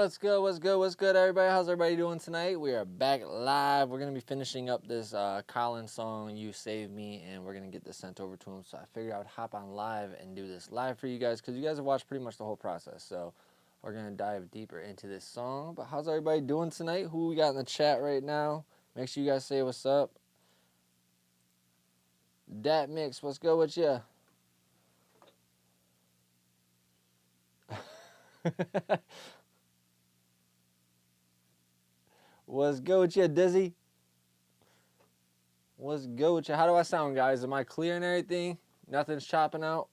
What's good, everybody? How's everybody doing tonight? We are back live. We're going to be finishing up this Colin song, You Saved Me, and we're going to get this sent over to him. So I figured I would hop on live and do this live for you guys because you guys have watched pretty much the whole process. So we're going to dive deeper into this song. But how's everybody doing tonight? Who we got in the chat right now? Make sure you guys say what's up. Dat Mix, what's good with you? What's good with you, Dizzy? What's good with you? How do I sound, guys? Am I clear and everything? Nothing's chopping out?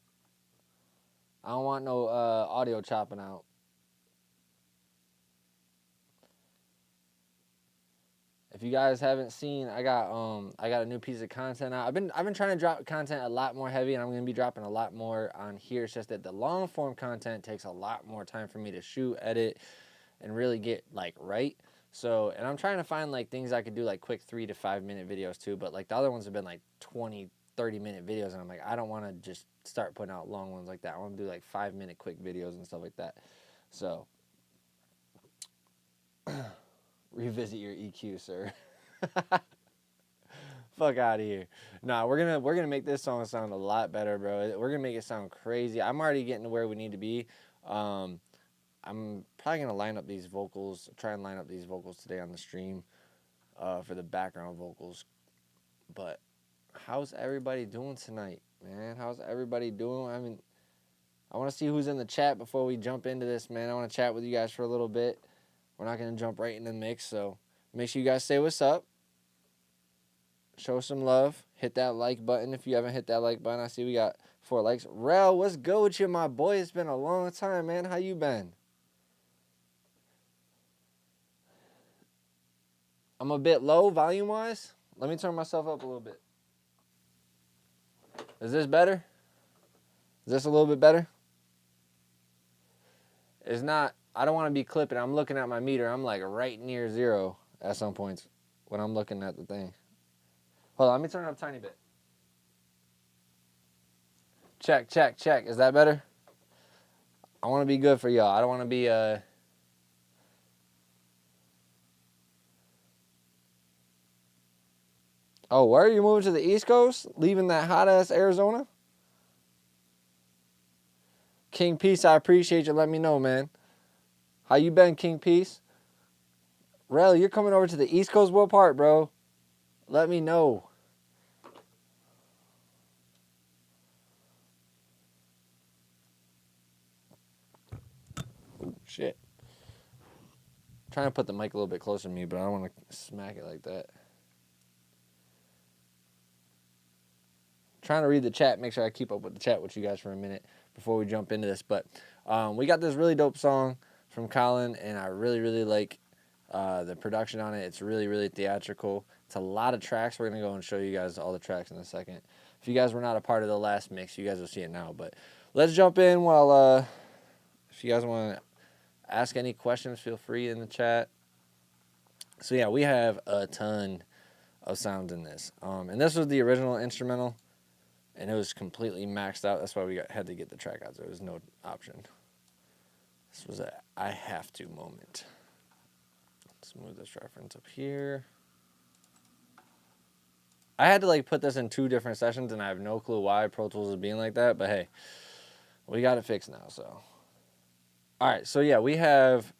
I don't want no audio chopping out. If you guys haven't seen, I got a new piece of content out. I've been trying to drop content a lot more heavy, and I'm gonna be dropping a lot more on here. It's just that the long form content takes a lot more time for me to shoot, edit, and really get like right. So, and I'm trying to find like things I could do like quick 3 to 5 minute videos too, but like the other ones have been like 20, 30 minute videos, and I'm like, I don't want to just start putting out long ones like that. I want to do like 5 minute quick videos and stuff like that. So, revisit your EQ, sir. Fuck out of here. Nah, we're gonna make this song sound a lot better, bro. We're gonna make it sound crazy. I'm already getting to where we need to be. I'm probably going to line up these vocals, try and line up these vocals today on the stream for the background vocals. But how's everybody doing tonight, man? How's everybody doing? I mean, I want to see who's in the chat before we jump into this, man. I want to chat with you guys for a little bit. We're not going to jump right into the mix, so make sure you guys say what's up. Show some love. Hit that like button if you haven't hit that like button. I see we got 4 likes. Rel, what's good with you, my boy? It's been a long time, man. How you been? I'm a bit low volume-wise. Let me turn myself up a little bit. Is this better? Is this a little bit better? It's not. I don't want to be clipping. I'm looking at my meter. I'm like right near 0 at some points when I'm looking at the thing. Hold on. Let me turn it up a tiny bit. Check, check, check. Is that better? I want to be good for y'all. I don't want to be... Oh, where are you moving to the East Coast? Leaving that hot-ass Arizona? King Peace, I appreciate you. Let me know, man. How you been, King Peace? Rel, you're coming over to the East Coast? What part, bro? Let me know. Oh, shit. I'm trying to put the mic a little bit closer to me, but I don't want to smack it like that. Trying to read the chat, make sure I keep up with the chat with you guys for a minute before we jump into this. But we got this really dope song from Colin, and I really, really like the production on it. It's really, really theatrical. It's a lot of tracks. We're going to go and show you guys all the tracks in a second. If you guys were not a part of the last mix, you guys will see it now. But let's jump in while, if you guys want to ask any questions, feel free in the chat. So, yeah, we have a ton of sounds in this. And this was the original instrumental. And it was completely maxed out. That's why we had to get the track out. There was no option. This was a I have to moment. Let's move this reference up here. I had to like put this in 2 different sessions, and I have no clue why Pro Tools is being like that. But hey, we got it fixed now. So, all right. So yeah, we have.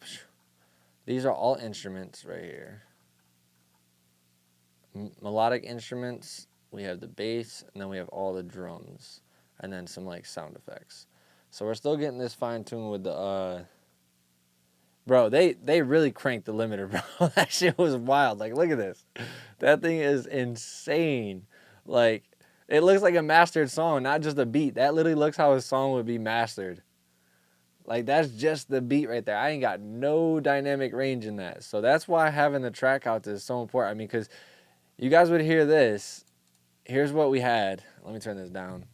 These are all instruments right here. Melodic instruments. We have the bass, and then we have all the drums, and then some, like, sound effects. So we're still getting this fine-tuned with the, Bro, they really cranked the limiter, bro. That shit was wild. Like, look at this. That thing is insane. Like, it looks like a mastered song, not just a beat. That literally looks how a song would be mastered. Like, that's just the beat right there. I ain't got no dynamic range in that. So that's why having the track out is so important. I mean, because you guys would hear this. Here's what we had. Let me turn this down.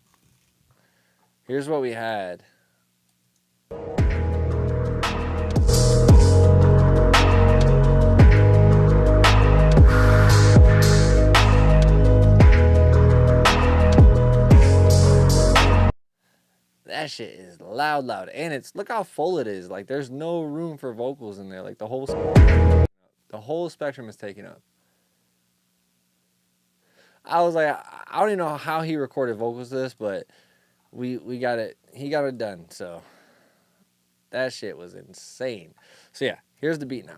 Here's what we had. That shit is loud, loud. And it's, look how full it is. Like, there's no room for vocals in there. Like, the whole spectrum is taken up. I was like, I don't even know how he recorded vocals to this, but we got it. He got it done. So that shit was insane. So yeah, here's the beat now.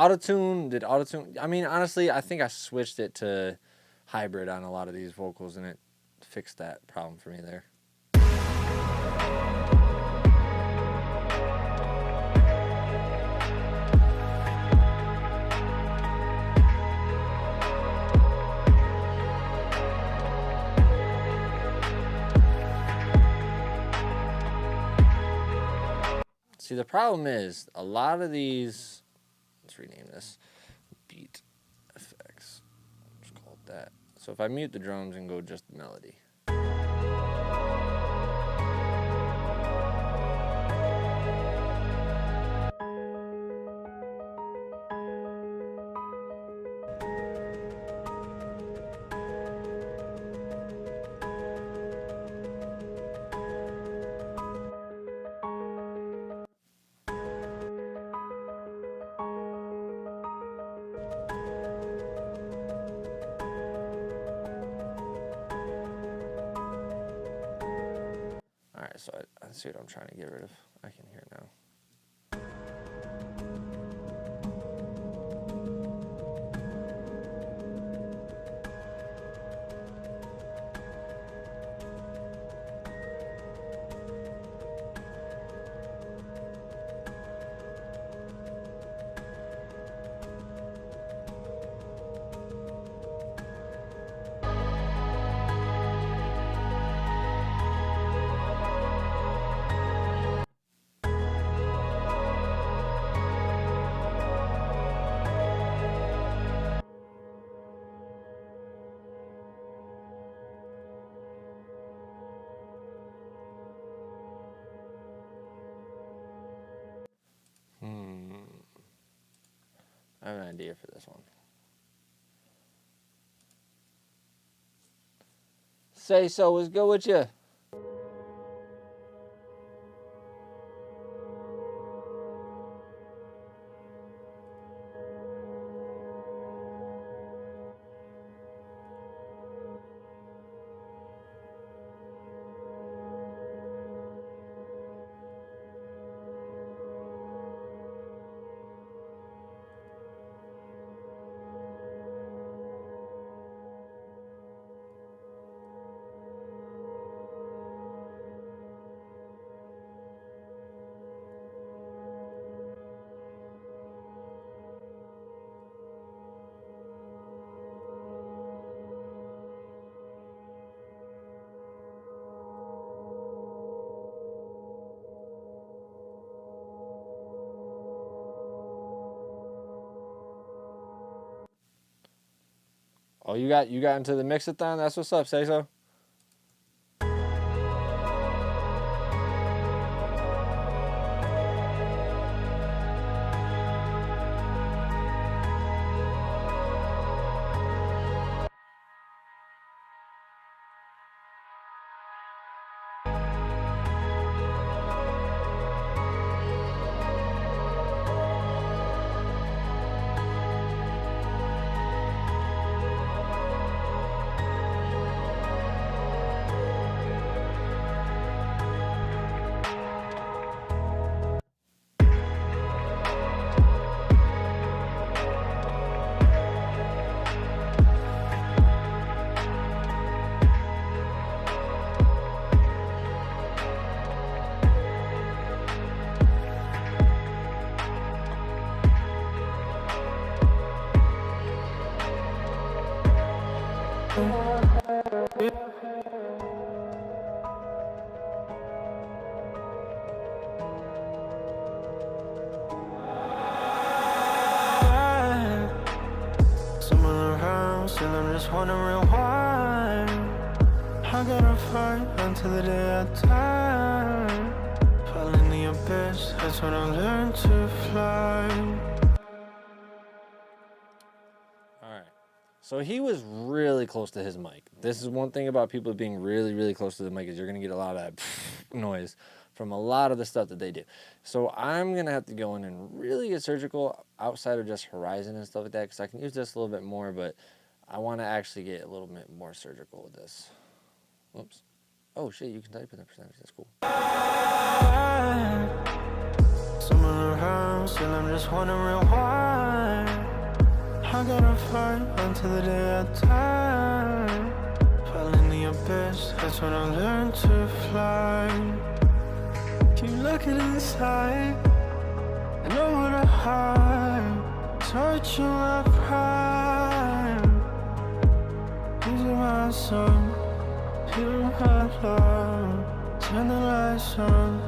Auto-tune. I mean, honestly, I think I switched it to hybrid on a lot of these vocals, and it fixed that problem for me there. See, the problem is a lot of these, let's rename this beat effects. Just call it that. So if I mute the drums and go just the melody. Alright, so I see what I'm trying to get rid of. I can hear now. I have an idea for this one. Say so, let's go with you. Oh, you got into the mixathon? That's what's up. Say so. Someone around, still I'm just wondering why I gotta fight until the day I die. Fall in the abyss, that's when I learned to fly. Alright. So he was really close to his mic. This is one thing about people being really, really close to the mic is you're going to get a lot of that noise from a lot of the stuff that they do. So I'm going to have to go in and really get surgical outside of just horizon and stuff like that because I can use this a little bit more, but I want to actually get a little bit more surgical with this. Oops. Oh, shit, you can type in the percentage. That's cool. Someone around, still I'm just wondering why I gotta fight until the day I die. Fall in the abyss, that's when I learned to fly. Keep looking inside, I know what I hide. Searching my pride. These are my song, here my love. Turn the lights on.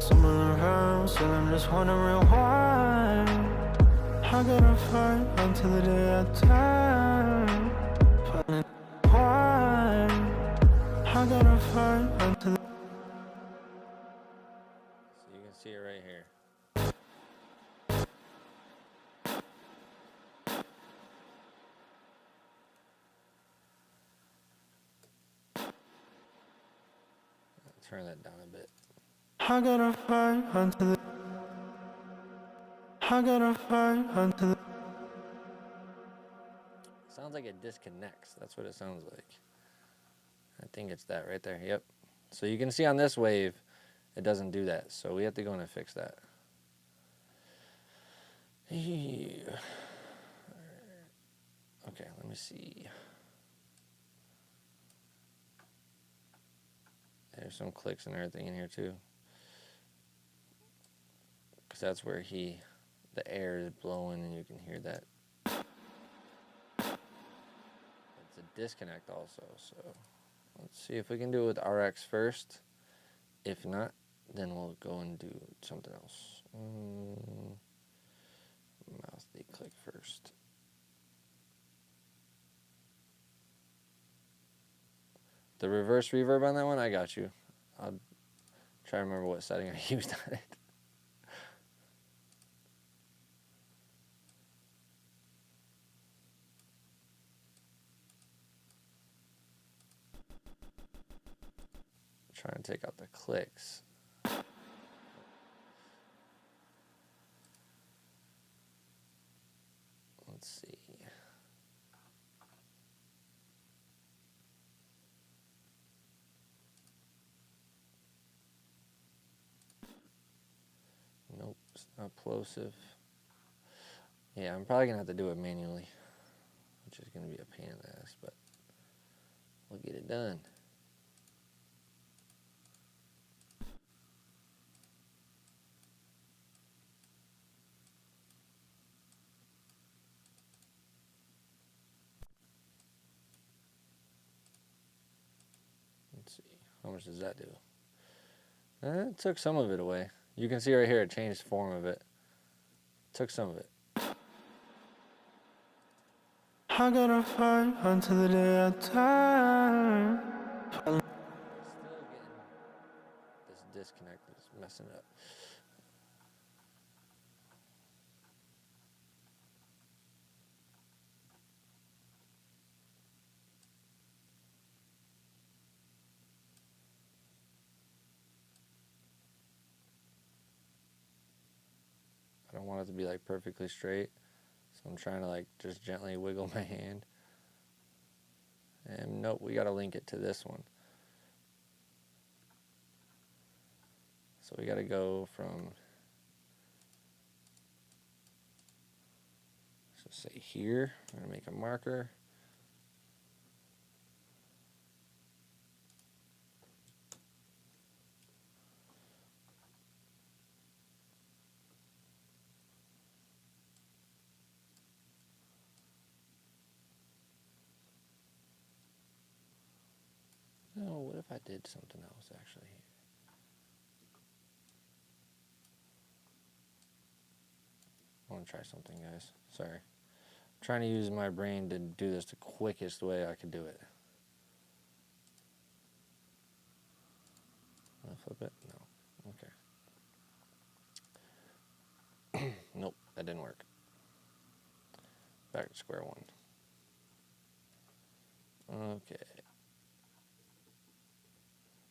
Someone around, still I'm just wondering why I gotta fight until the day I die. Falling why I gotta fight until the... So you can see it right here. Turn that down a bit. I gotta fight until the... I gotta fight until the... Sounds like it disconnects. That's what it sounds like. I think it's that right there. Yep. So you can see on this wave, it doesn't do that. So we have to go in and fix that. Okay, let me see. There's some clicks and everything in here too. Because that's where the air is blowing and you can hear that. It's a disconnect also, so let's see if we can do it with RX first. If not, then we'll go and do something else. Mouse click first. The reverse reverb on that one, I got you. I'll try to remember what setting I used on it. Trying to take out the clicks. Let's see. Nope, it's not plosive. Yeah, I'm probably gonna have to do it manually, which is gonna be a pain in the ass, but we'll get it done. Let's see, how much does that do? It took some of it away. You can see right here it changed form of it. Took some of it. I gotta fight until the day I die. Still getting this disconnect is messing up. I don't want it to be like perfectly straight, so I'm trying to like just gently wiggle my hand. And nope, we got to link it to this one. So we got to go from, let's just say here. I'm going to make a marker. No, what if I did something else actually? I want to try something, guys. Sorry. I'm trying to use my brain to do this the quickest way I could do it. Want to flip it? No. Okay. Nope, that didn't work. Back to square one. Okay.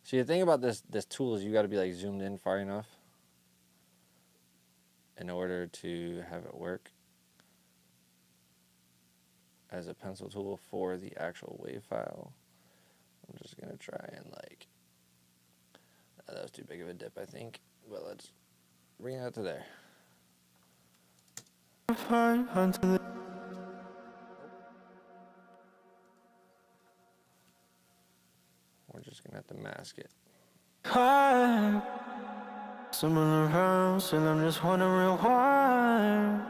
See, the thing about this tool is you got to be like zoomed in far enough in order to have it work as a pencil tool for the actual WAV file. I'm just going to try and like, that was too big of a dip, I think, but let's bring it out to there. We're just going to have to mask it. Hi. Someone around, still I'm just wondering why.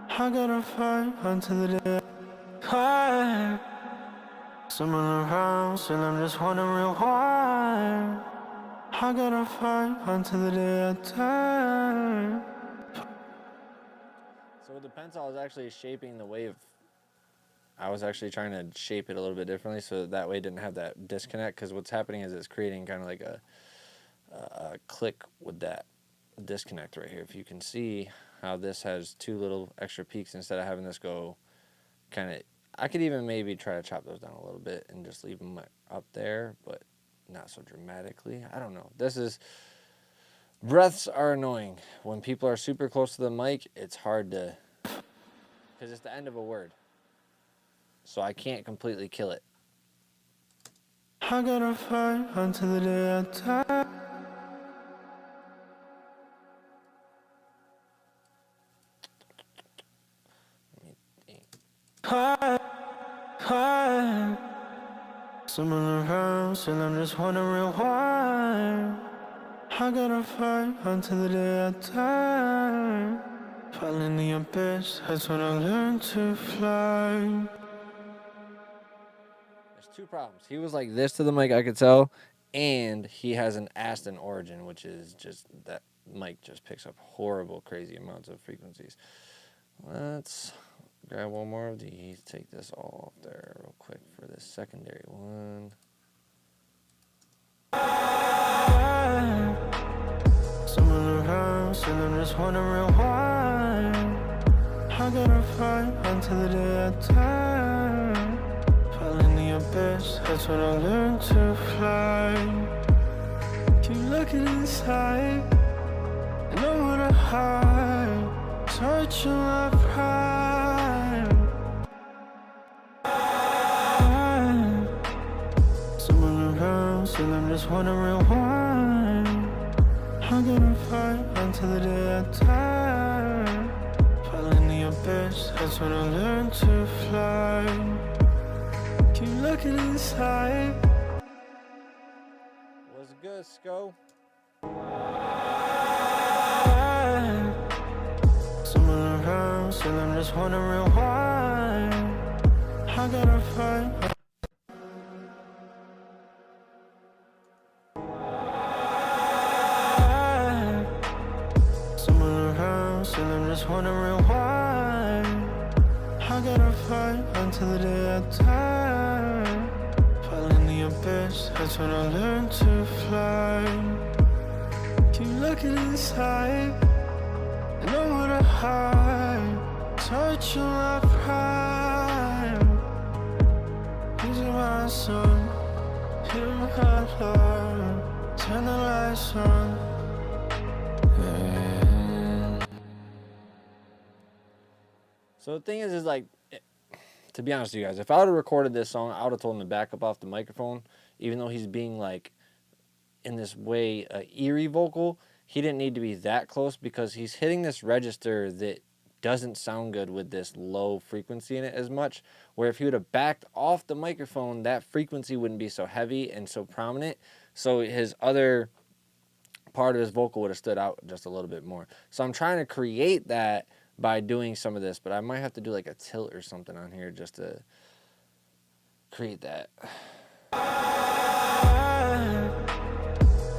I gotta fight until the day. Hi. Someone around, still I'm just wondering why. I gotta fight until the day I die. So with the pencil, I was actually shaping the wave. I was actually trying to shape it a little bit differently so that way it didn't have that disconnect, because what's happening is it's creating kind of like a click with that disconnect right here. If you can see how this has two little extra peaks instead of having this go kind of, I could even maybe try to chop those down a little bit and just leave them up there, but not so dramatically. I don't know. Breaths are annoying. When people are super close to the mic, it's hard to, because it's the end of a word. So I can't completely kill it. I gotta fight until the day I die. Hi. Someone around, still I'm just wondering why. I gotta fight until the day I die. Fall in the abyss, that's when I learn to fly. There's two problems. He was like this to the mic, I could tell, and he has an Aston origin, which is just, that mic just picks up horrible, crazy amounts of frequencies. Let's grab one more of these, take this all off there real quick for this secondary one. Someone around, still I'm just wondering why. I gotta fight until the day I die. Fall in the abyss, that's when I learn to fly. Keep looking inside, and I wanna hide, searching my pride. Someone around, still I'm just wondering why. I gotta fight until the day I die. Fall in the abyss, that's when I learn to fly. Keep looking inside. What's good, Sco? Someone around, still I'm just wondering why. I gotta fight. Someone around, still I'm just wondering until the day I die. Fall in the abyss, that's when I learned to fly. Keep looking inside, and know what I hide. Touching my pride. These are my song, hear my alarm. Turn the lights on. So the thing is like, to be honest with you guys, if I would have recorded this song, I would have told him to back up off the microphone, even though he's being like in this way eerie vocal. He didn't need to be that close because he's hitting this register that doesn't sound good with this low frequency in it as much, where if he would have backed off the microphone, that frequency wouldn't be so heavy and so prominent, so his other part of his vocal would have stood out just a little bit more. So I'm trying to create that by doing some of this, but I might have to do like a tilt or something on here just to create that.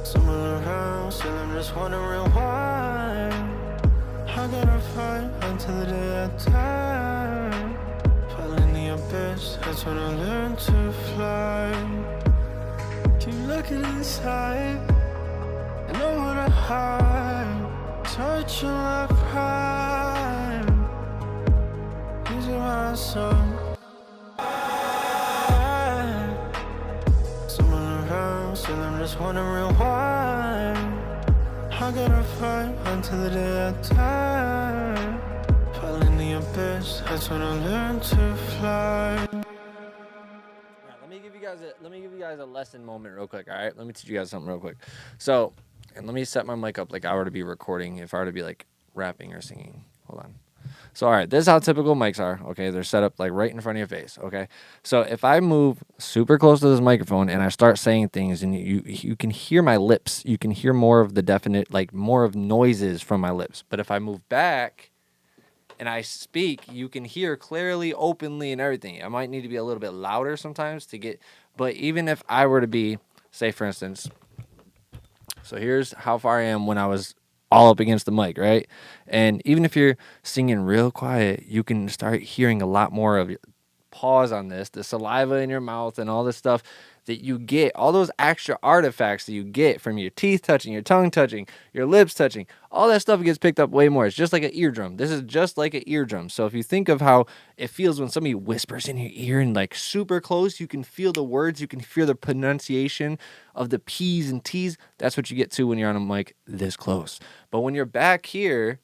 Someone around, still I'm just wondering why. I gotta fight until the day I die. Fall in the abyss, that's when I learn to fly. Keep looking inside, and know what I hide. Touching my pride. These are my songs. Someone around, still I'm just wondering why. I gotta fight until the day I die. Fall in the abyss, that's when I learn to fly. Let me give you guys a lesson moment real quick. All right, let me teach you guys something real quick. So, and let me set my mic up like I were to be recording, if I were to be like rapping or singing. Hold on. So, all right, this is how typical mics are, okay? They're set up like right in front of your face, okay? So if I move super close to this microphone and I start saying things and you can hear my lips, you can hear more of the definite, like more of noises from my lips. But if I move back and I speak, you can hear clearly, openly, and everything. I might need to be a little bit louder sometimes to get, but even if I were to be, say for instance, so here's how far I am when I was all up against the mic, right? And even if you're singing real quiet, you can start hearing a lot more of pause on this, the saliva in your mouth and all this stuff that you get, all those extra artifacts that you get from your teeth touching, your tongue touching, your lips touching, all that stuff gets picked up way more. It's just like an eardrum. This is just like an eardrum. So if you think of how it feels when somebody whispers in your ear and like super close, you can feel the words, you can feel the pronunciation of the P's and T's. That's what you get to when you're on a mic this close. But when you're back here,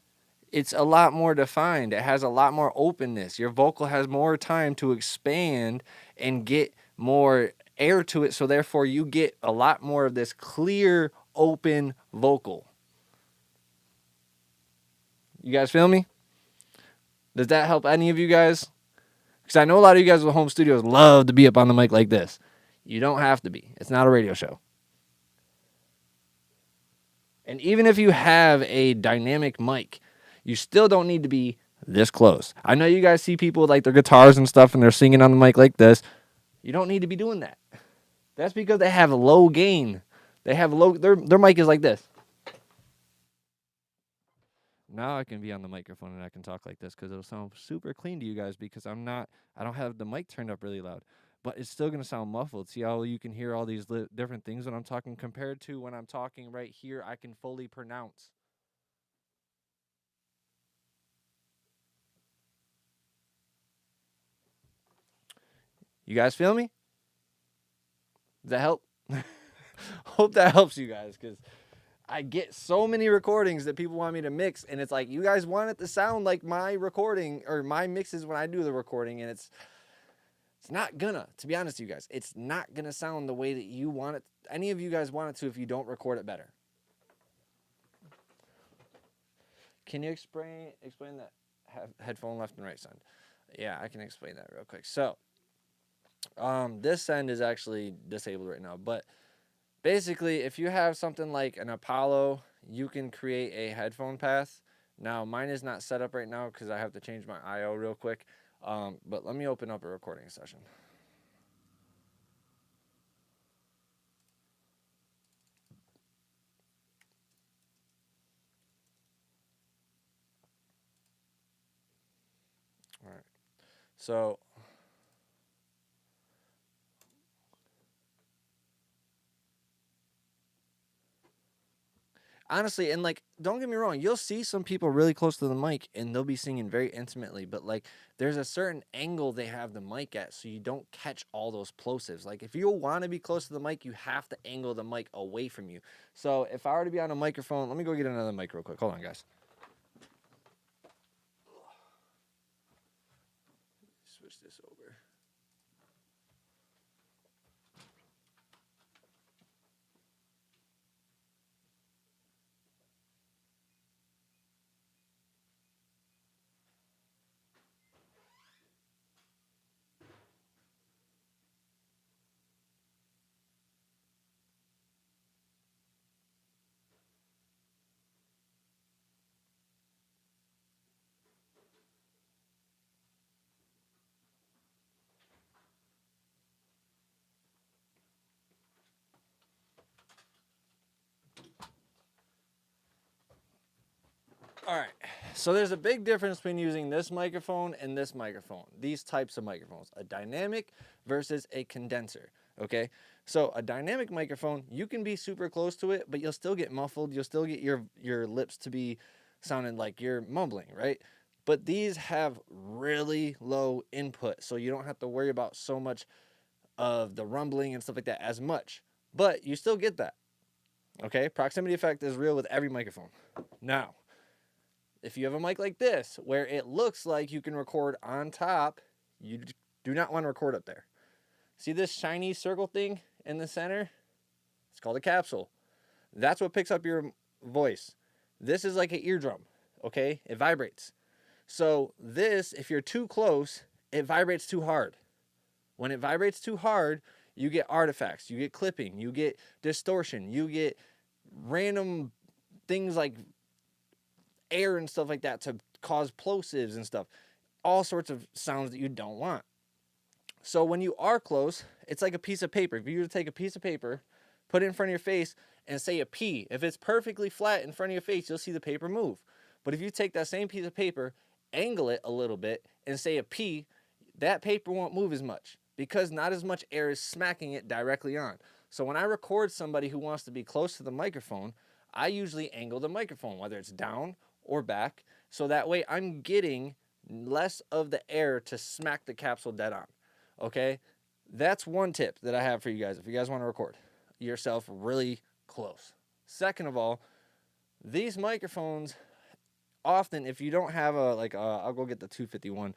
it's a lot more defined. It has a lot more openness. Your vocal has more time to expand and get more air to it, so therefore you get a lot more of this clear, open vocal. You guys feel me? Does that help any of you guys? Because I know a lot of you guys with home studios love to be up on the mic like this. You don't have to be. It's not a radio show. And even if you have a dynamic mic, you still don't need to be this close. I know you guys see people with like their guitars and stuff and they're singing on the mic like this. You don't need to be doing that. That's because they have low gain. They have low, their mic is like this. Now I can be on the microphone and I can talk like this because it'll sound super clean to you guys because I don't have the mic turned up really loud. But it's still going to sound muffled. See how you can hear all these different things when I'm talking compared to when I'm talking right here, I can fully pronounce. You guys feel me? Does that help? Hope that helps you guys, because I get so many recordings that people want me to mix, and it's like, you guys want it to sound like my recording or my mixes when I do the recording, and it's not gonna, to be honest with you guys, it's not gonna sound the way that you want it. Any of you guys want it to if you don't record it better. Can you explain that headphone left and right side? Yeah, I can explain that real quick. So, this end is actually disabled right now, but basically, if you have something like an Apollo, you can create a headphone path. Now, mine is not set up right now because I have to change my I/O real quick. But let me open up a recording session. All right. So honestly, and like, don't get me wrong, you'll see some people really close to the mic and they'll be singing very intimately, but like, there's a certain angle they have the mic at, so you don't catch all those plosives. Like, if you want to be close to the mic, you have to angle the mic away from you. So if I were to be on a microphone, let me go get another mic real quick. Hold on, guys. Switch this over. All right, so there's a big difference between using this microphone and this microphone, these types of microphones, a dynamic versus a condenser, okay? So a dynamic microphone, you can be super close to it, but you'll still get muffled, you'll still get your lips to be sounding like you're mumbling, right? But these have really low input, so you don't have to worry about so much of the rumbling and stuff like that as much, but you still get that, okay? Proximity effect is real with every microphone. Now, if you have a mic like this, where it looks like you can record on top, you do not want to record up there. See this shiny circle thing in the center? It's called a capsule. That's what picks up your voice. This is like an eardrum, okay? It vibrates. So this, if you're too close, it vibrates too hard. When it vibrates too hard, you get artifacts, you get clipping, you get distortion, you get random things like air and stuff like that to cause plosives and stuff. All sorts of sounds that you don't want. So when you are close, it's like a piece of paper. If you were to take a piece of paper, put it in front of your face, and say a P, if it's perfectly flat in front of your face, you'll see the paper move. But if you take that same piece of paper, angle it a little bit, and say a P, that paper won't move as much because not as much air is smacking it directly on. So when I record somebody who wants to be close to the microphone, I usually angle the microphone, whether it's down or back, so that way I'm getting less of the air to smack the capsule dead on, okay? That's one tip that I have for you guys if you guys want to record yourself really close. Second of all, these microphones, often if you don't have I'll go get the 251.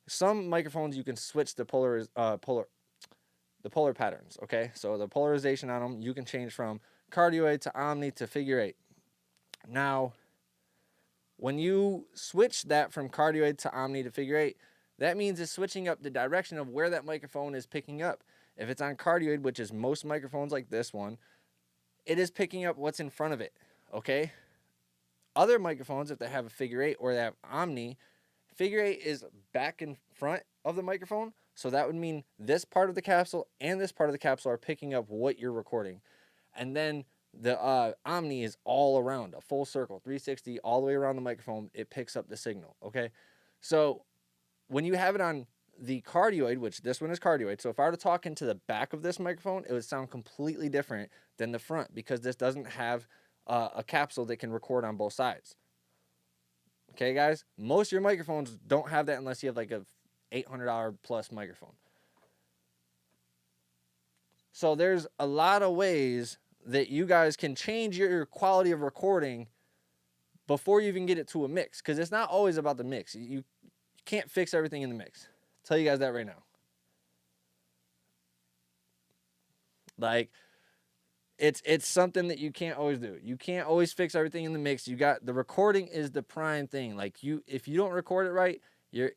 Some microphones you can switch the polar patterns, okay? So the polarization on them, you can change from cardioid to omni to figure eight. Now, when you switch that from cardioid to omni to figure eight, that means it's switching up the direction of where that microphone is picking up. If it's on cardioid, which is most microphones like this one, it is picking up what's in front of it, okay? Other microphones, if they have a figure eight or they have omni, figure eight is back in front of the microphone, so that would mean this part of the capsule and this part of the capsule are picking up what you're recording. And then the omni is all around, a full circle, 360, all the way around the microphone. It picks up the signal, okay? So when you have it on the cardioid, which this one is cardioid, so if I were to talk into the back of this microphone, it would sound completely different than the front because this doesn't have a capsule that can record on both sides. Okay, guys? Most of your microphones don't have that unless you have like a $800 plus microphone. So there's a lot of ways that you guys can change your quality of recording before you even get it to a mix, because it's not always about the mix. You can't fix everything in the mix. I'll tell you guys that right now. Like, it's something that you can't always do. You can't always fix everything in the mix. The recording is the prime thing. Like, if you don't record it right, you're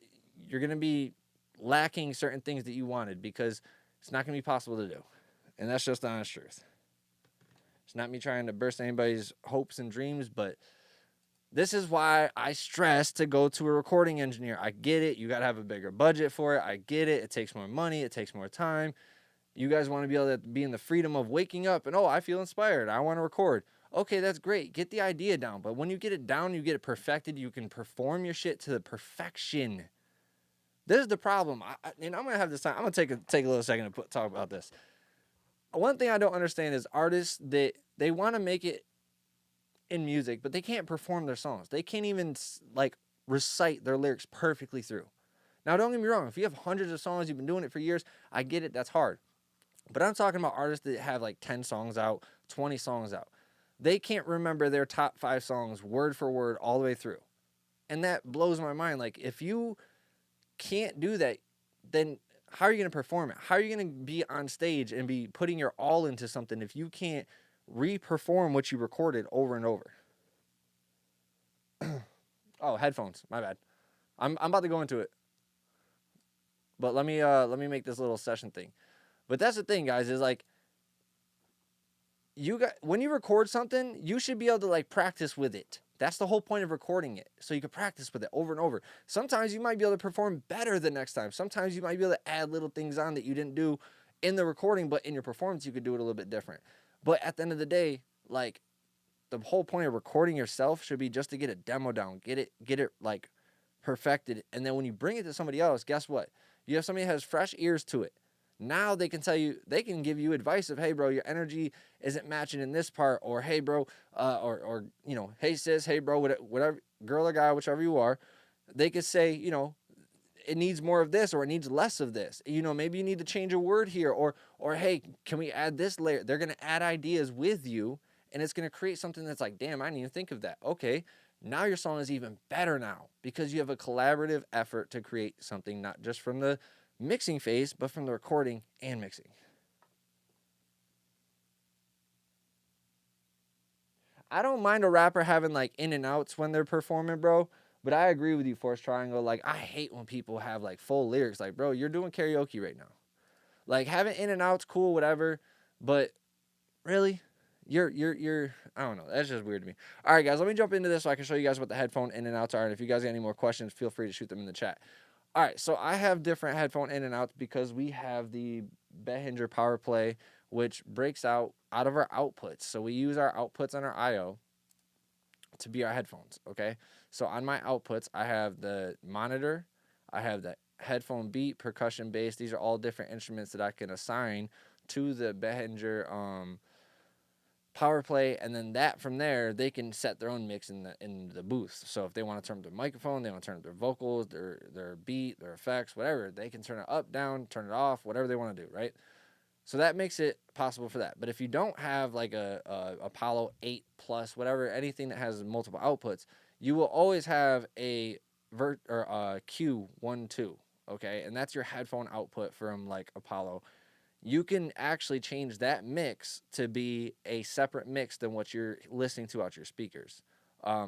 gonna be lacking certain things that you wanted because it's not gonna be possible to do. And that's just the honest truth. It's not me trying to burst anybody's hopes and dreams, but this is why I stress to go to a recording engineer. I get it. You got to have a bigger budget for it. I get it. It takes more money. It takes more time. You guys want to be able to be in the freedom of waking up and, oh, I feel inspired. I want to record. Okay, that's great. Get the idea down. But when you get it down, you get it perfected. You can perform your shit to the perfection. This is the problem. And I'm going to have this time. I'm going to take a little second to talk about this. One thing I don't understand is artists that they want to make it in music, but they can't perform their songs. They can't even like recite their lyrics perfectly through. Now, don't get me wrong. If you have hundreds of songs, you've been doing it for years, I get it. That's hard. But I'm talking about artists that have like 10 songs out, 20 songs out. They can't remember their top 5 songs word for word all the way through. And that blows my mind. Like, if you can't do that, then how are you going to perform it? How are you going to be on stage and be putting your all into something if you can't re-perform what you recorded over and over? Oh, headphones. My bad. I'm about to go into it. But let me make this little session thing. But that's the thing, guys, is like, when you record something, you should be able to like practice with it. That's the whole point of recording it, so you can practice with it over and over. Sometimes you might be able to perform better the next time. Sometimes you might be able to add little things on that you didn't do in the recording, but in your performance you could do it a little bit different. But at the end of the day, like, the whole point of recording yourself should be just to get a demo down, get it like perfected, and then when you bring it to somebody else, guess what? You have somebody that has fresh ears to it. Now they can tell you, they can give you advice of, hey, bro, your energy isn't matching in this part, or hey, bro, or you know, hey, sis, hey, bro, whatever, girl or guy, whichever you are. They could say, you know, it needs more of this, or it needs less of this. You know, maybe you need to change a word here, or hey, can we add this layer? They're gonna add ideas with you, and it's gonna create something that's like, damn, I didn't even think of that. Okay, now your song is even better now because you have a collaborative effort to create something, not just from the mixing phase, but from the recording and mixing. I don't mind a rapper having like in and outs when they're performing, bro. But I agree with you, Force Triangle. Like, I hate when people have like full lyrics. Like, bro, you're doing karaoke right now. Like, having in and outs, cool, whatever. But really, you're I don't know. That's just weird to me. All right, guys, let me jump into this so I can show you guys what the headphone in and outs are. And if you guys got any more questions, feel free to shoot them in the chat. All right, so I have different headphone in and outs because we have the Behringer Power Play, which breaks out of our outputs. So we use our outputs on our I/O to be our headphones, okay? So on my outputs, I have the monitor, I have the headphone beat, percussion, bass. These are all different instruments that I can assign to the Behringer Power Play, and then that from there they can set their own mix in the booth. So if they want to turn up their microphone, they want to turn up their vocals, their beat, their effects, whatever, they can turn it up, down, turn it off, whatever they want to do, right? So that makes it possible for that. But if you don't have like a Apollo 8 Plus, whatever, anything that has multiple outputs, you will always have a Q12, okay, and that's your headphone output from like Apollo. You can actually change that mix to be a separate mix than what you're listening to out your speakers.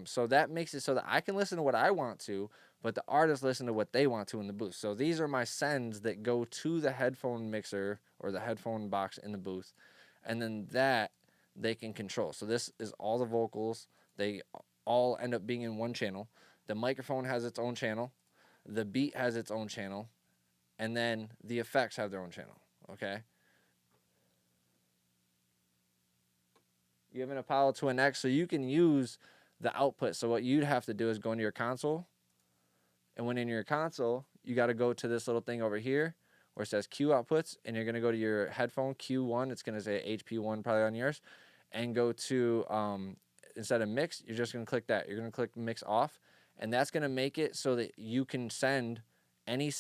So that makes it so that I can listen to what I want to, but the artists listen to what they want to in the booth. So these are my sends that go to the headphone mixer or the headphone box in the booth, and then that they can control. So this is all the vocals. They all end up being in one channel. The microphone has its own channel. The beat has its own channel. And then the effects have their own channel. Okay. You have an Apollo to an X, so you can use the output. So what you'd have to do is go into your console. And when in your console, you got to go to this little thing over here where it says Q outputs. And you're going to go to your headphone Q1. It's going to say HP1 probably on yours. And go to, instead of mix, you're just going to click that. You're going to click mix off. And that's going to make it so that you can send any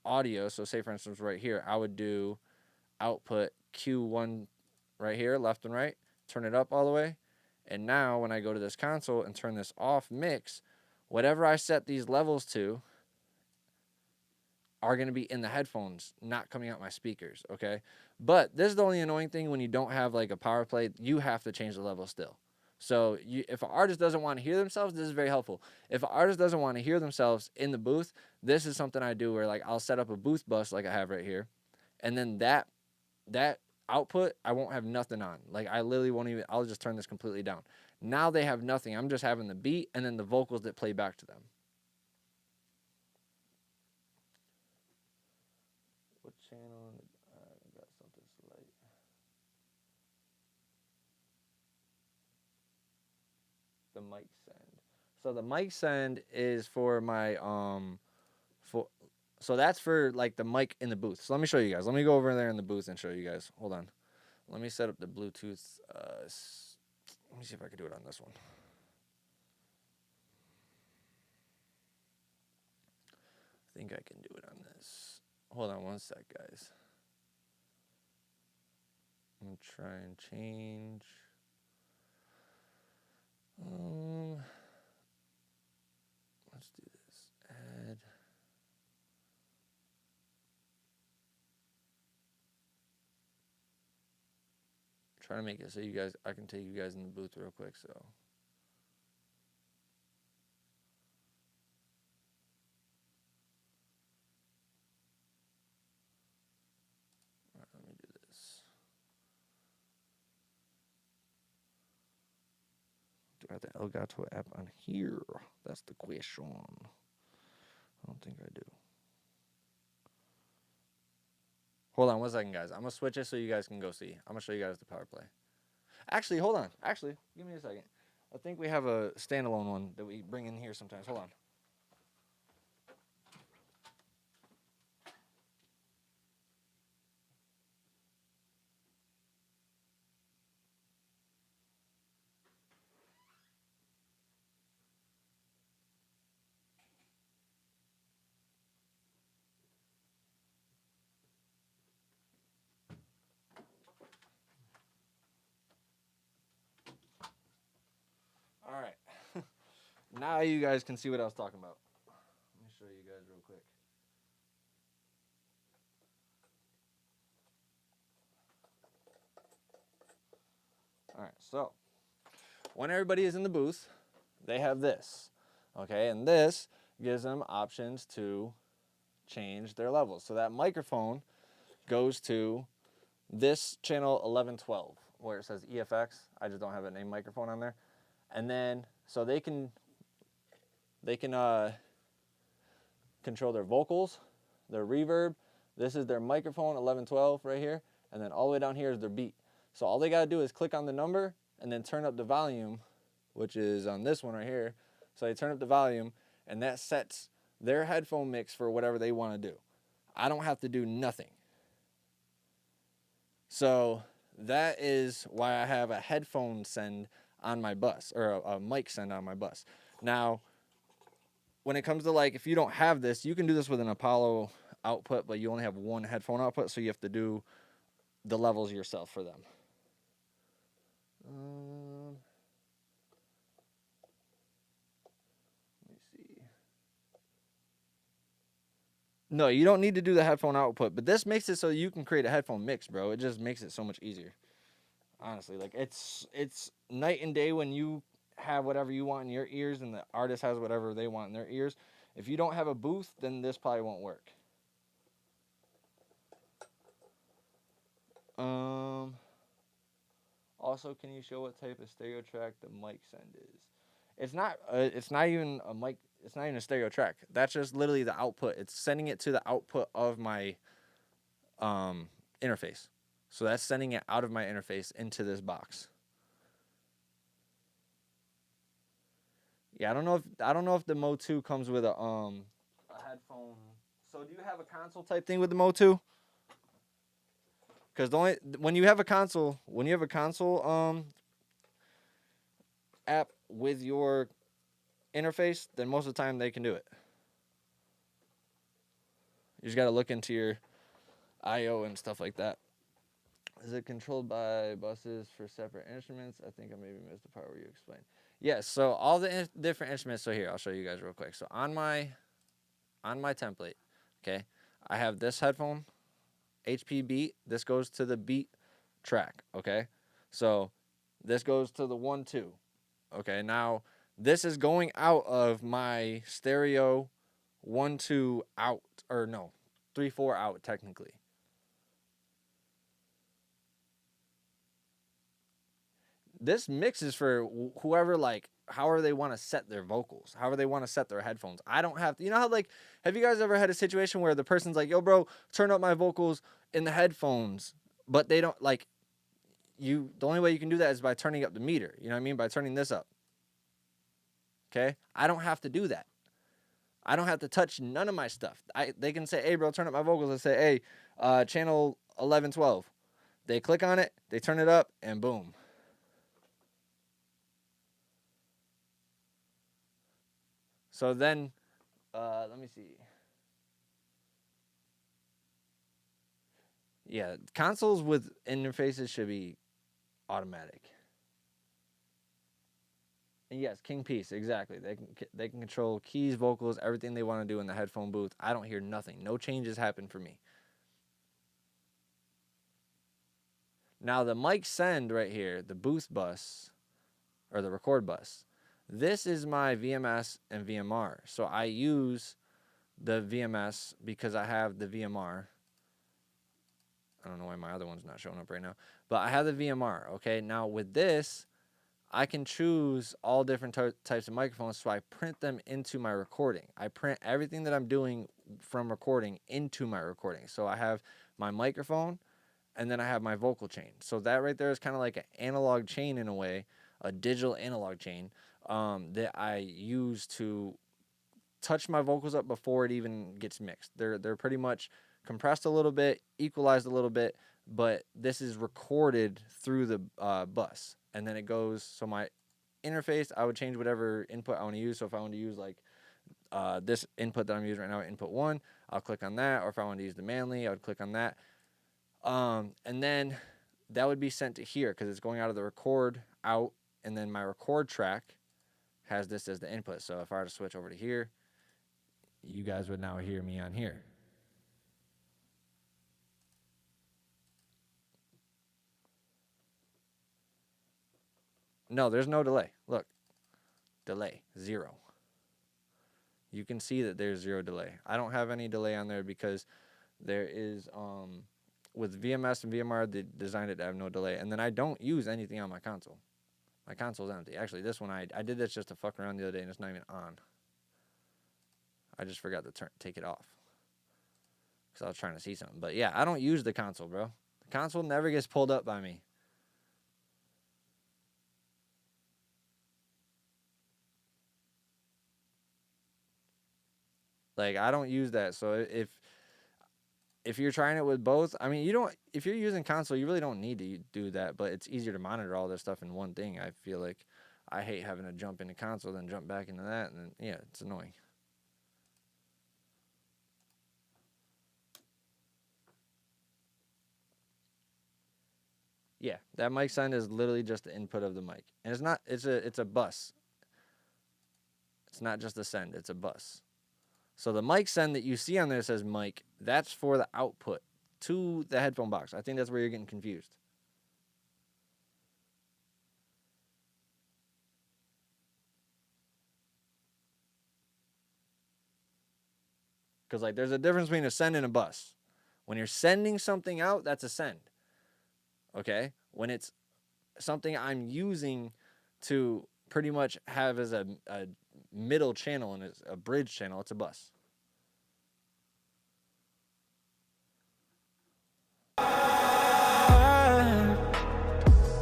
audio. So say, for instance, right here, I would do output Q1 right here, left and right, turn it up all the way. And now when I go to this console and turn this off mix, whatever I set these levels to are going to be in the headphones, not coming out my speakers, okay? But this is the only annoying thing when you don't have like a power play, you have to change the level still. So if an artist doesn't want to hear themselves, this is very helpful. If an artist doesn't want to hear themselves in the booth, this is something I do where like I'll set up a booth bus like I have right here. And then that output, I won't have nothing on. Like I literally won't even, I'll just turn this completely down. Now they have nothing. I'm just having the beat and then the vocals that play back to them. What channel? I got something slight. The mic send. So the mic send is for my so that's for like the mic in the booth. So let me show you guys. Let me go over there in the booth and show you guys. Hold on. Let me set up the Bluetooth Let me see if I can do it on this one. I think I can do it on this. Hold on one sec, guys. I'm going to try and change. Let's do this. Add. Try to make it so you guys, I can take you guys in the booth real quick, so. All right, let me do this. Do I have the Elgato app on here? That's the question. I don't think I do. Hold on one second, guys. I'm going to switch it so you guys can go see. I'm going to show you guys the power play. Actually, hold on. Actually, give me a second. I think we have a standalone one that we bring in here sometimes. Hold on. All right. Now you guys can see what I was talking about. Let me show you guys real quick. All right, so when everybody is in the booth, they have this, okay? And this gives them options to change their levels. So that microphone goes to this channel 1112, where it says EFX. I just don't have a name microphone on there. And then, so they can control their vocals, their reverb. This is their microphone 1112 right here. And then all the way down here is their beat. So all they gotta do is click on the number and then turn up the volume, which is on this one right here. So they turn up the volume and that sets their headphone mix for whatever they wanna do. I don't have to do nothing. So that is why I have a headphone send on my bus, or a mic send on my bus. Now, when it comes to like, if you don't have this, you can do this with an Apollo output, but you only have one headphone output, so you have to do the levels yourself for them. Let me see. No, you don't need to do the headphone output, but this makes it so you can create a headphone mix, bro. It just makes it so much easier. Honestly, like it's night and day when you have whatever you want in your ears and the artist has whatever they want in their ears. If you don't have a booth, then this probably won't work. Also, can you show what type of stereo track the mic send is? It's not even a mic. It's not even a stereo track. That's just literally the output. It's sending it to the output of my interface. So that's sending it out of my interface into this box. Yeah, I don't know if the Mo 2 comes with a headphone. So do you have a console type thing with the Mo 2? Because when you have a console app with your interface, then most of the time they can do it. You just got to look into your I/O and stuff like that. Is it controlled by buses for separate instruments? I think I maybe missed the part where you explained. Yes, so all the different instruments. So here, I'll show you guys real quick. So on my template, okay, I have this headphone, HP Beat. This goes to the beat track, okay? So this goes to the 1-2. Okay, now this is going out of my stereo 1-2 out, or no, 3-4 out technically. This mix is for whoever, like, however they want to set their vocals, however they want to set their headphones. I don't have to, you know how, like, have you guys ever had a situation where the person's like, yo, bro, turn up my vocals in the headphones, but they don't, like, the only way you can do that is by turning up the meter, you know what I mean, by turning this up. Okay? I don't have to do that. I don't have to touch none of my stuff. They can say, hey, bro, turn up my vocals. I say, hey, channel 1112. They click on it, they turn it up, and boom. So then, let me see. Yeah, consoles with interfaces should be automatic. And yes, King Piece, exactly. They can control keys, vocals, everything they want to do in the headphone booth. I don't hear nothing. No changes happen for me. Now the mic send right here, the booth bus, or the record bus, this is my VMS and VMR. So I use the VMS because I have the VMR. I don't know why my other one's not showing up right now. But I have the VMR, okay? Now with this, I can choose all different types of microphones, so I print them into my recording. I print everything that I'm doing from recording into my recording. So I have my microphone, and then I have my vocal chain. So that right there is kind of like an analog chain in a way, a digital analog chain that I use to touch my vocals up before it even gets mixed. They're pretty much compressed a little bit, equalized a little bit, but this is recorded through the bus. And then it goes, so my interface, I would change whatever input I want to use. So if I want to use like this input that I'm using right now, input 1, I'll click on that. Or if I want to use the manly, I would click on that. And then that would be sent to here because it's going out of the record out. And then my record track has this as the input. So if I were to switch over to here, you guys would now hear me on here. No, there's no delay. Look, delay, 0. You can see that there's 0 delay. I don't have any delay on there because there is, with VMS and VMR, they designed it to have no delay. And then I don't use anything on my console. My console's empty. Actually, this one, I did this just to fuck around the other day, and it's not even on. I just forgot to take it off because I was trying to see something. But yeah, I don't use the console, bro. The console never gets pulled up by me. Like, I don't use that. So if you're trying it with both, I mean, if you're using console, you really don't need to do that, but it's easier to monitor all this stuff in one thing. I feel like I hate having to jump into console, then jump back into that, and then, yeah, it's annoying. Yeah, that mic send is literally just the input of the mic. And it's a bus. It's not just a send, it's a bus. So the mic send that you see on there says mic, that's for the output to the headphone box. I think that's where you're getting confused. Because, like, there's a difference between a send and a bus. When you're sending something out, that's a send. Okay? When it's something I'm using to pretty much have as a middle channel and a bridge channel, it's a bus.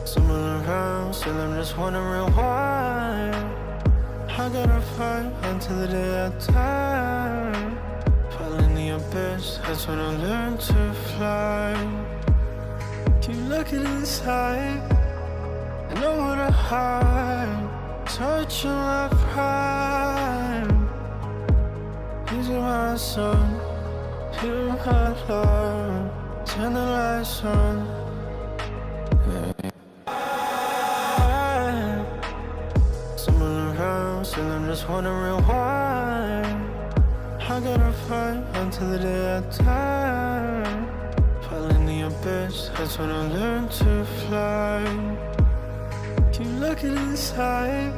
Someone around, still I'm just wondering why. I gotta fight until the day I die. Fall in the abyss, that's when I learn to fly. Keep looking inside, I know what to hide. Touching my pride. Using my son, hear my love. Turn the lights on. Someone around, still I'm just wondering why. I gotta fight until the day I die. Fall in the abyss, that's when I learn to fly. Keep looking inside,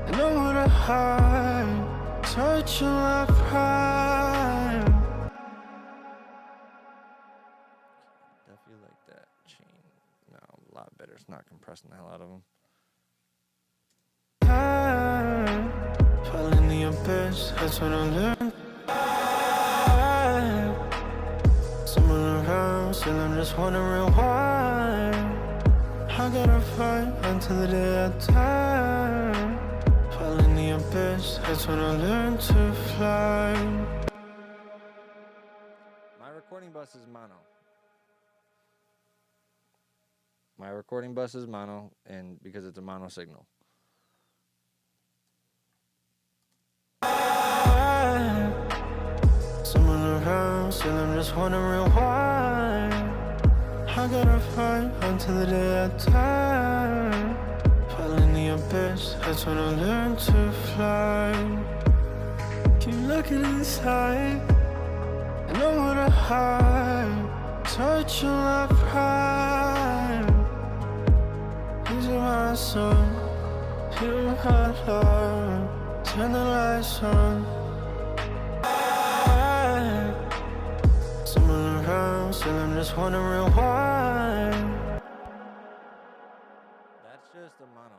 I know what to hide. Touching my pride. Definitely like that chain. No, a lot better. It's not compressing the hell out of them. Fall in the abyss, that's when I learn. Someone around, still I'm just wondering why. I gotta fight until the day I die. Fall in the abyss, that's when I learn to fly. My recording bus is mono. My recording bus is mono, and because it's a mono signal. still I'm just wondering why. I gotta fight until the day I die. Fall in the abyss, that's when I learn to fly. Keep looking inside, and I wanna hide. Touch your love pride. These are my son, hear my heart, turn the lights on. Someone around, still I'm just wondering why. That's just a mono.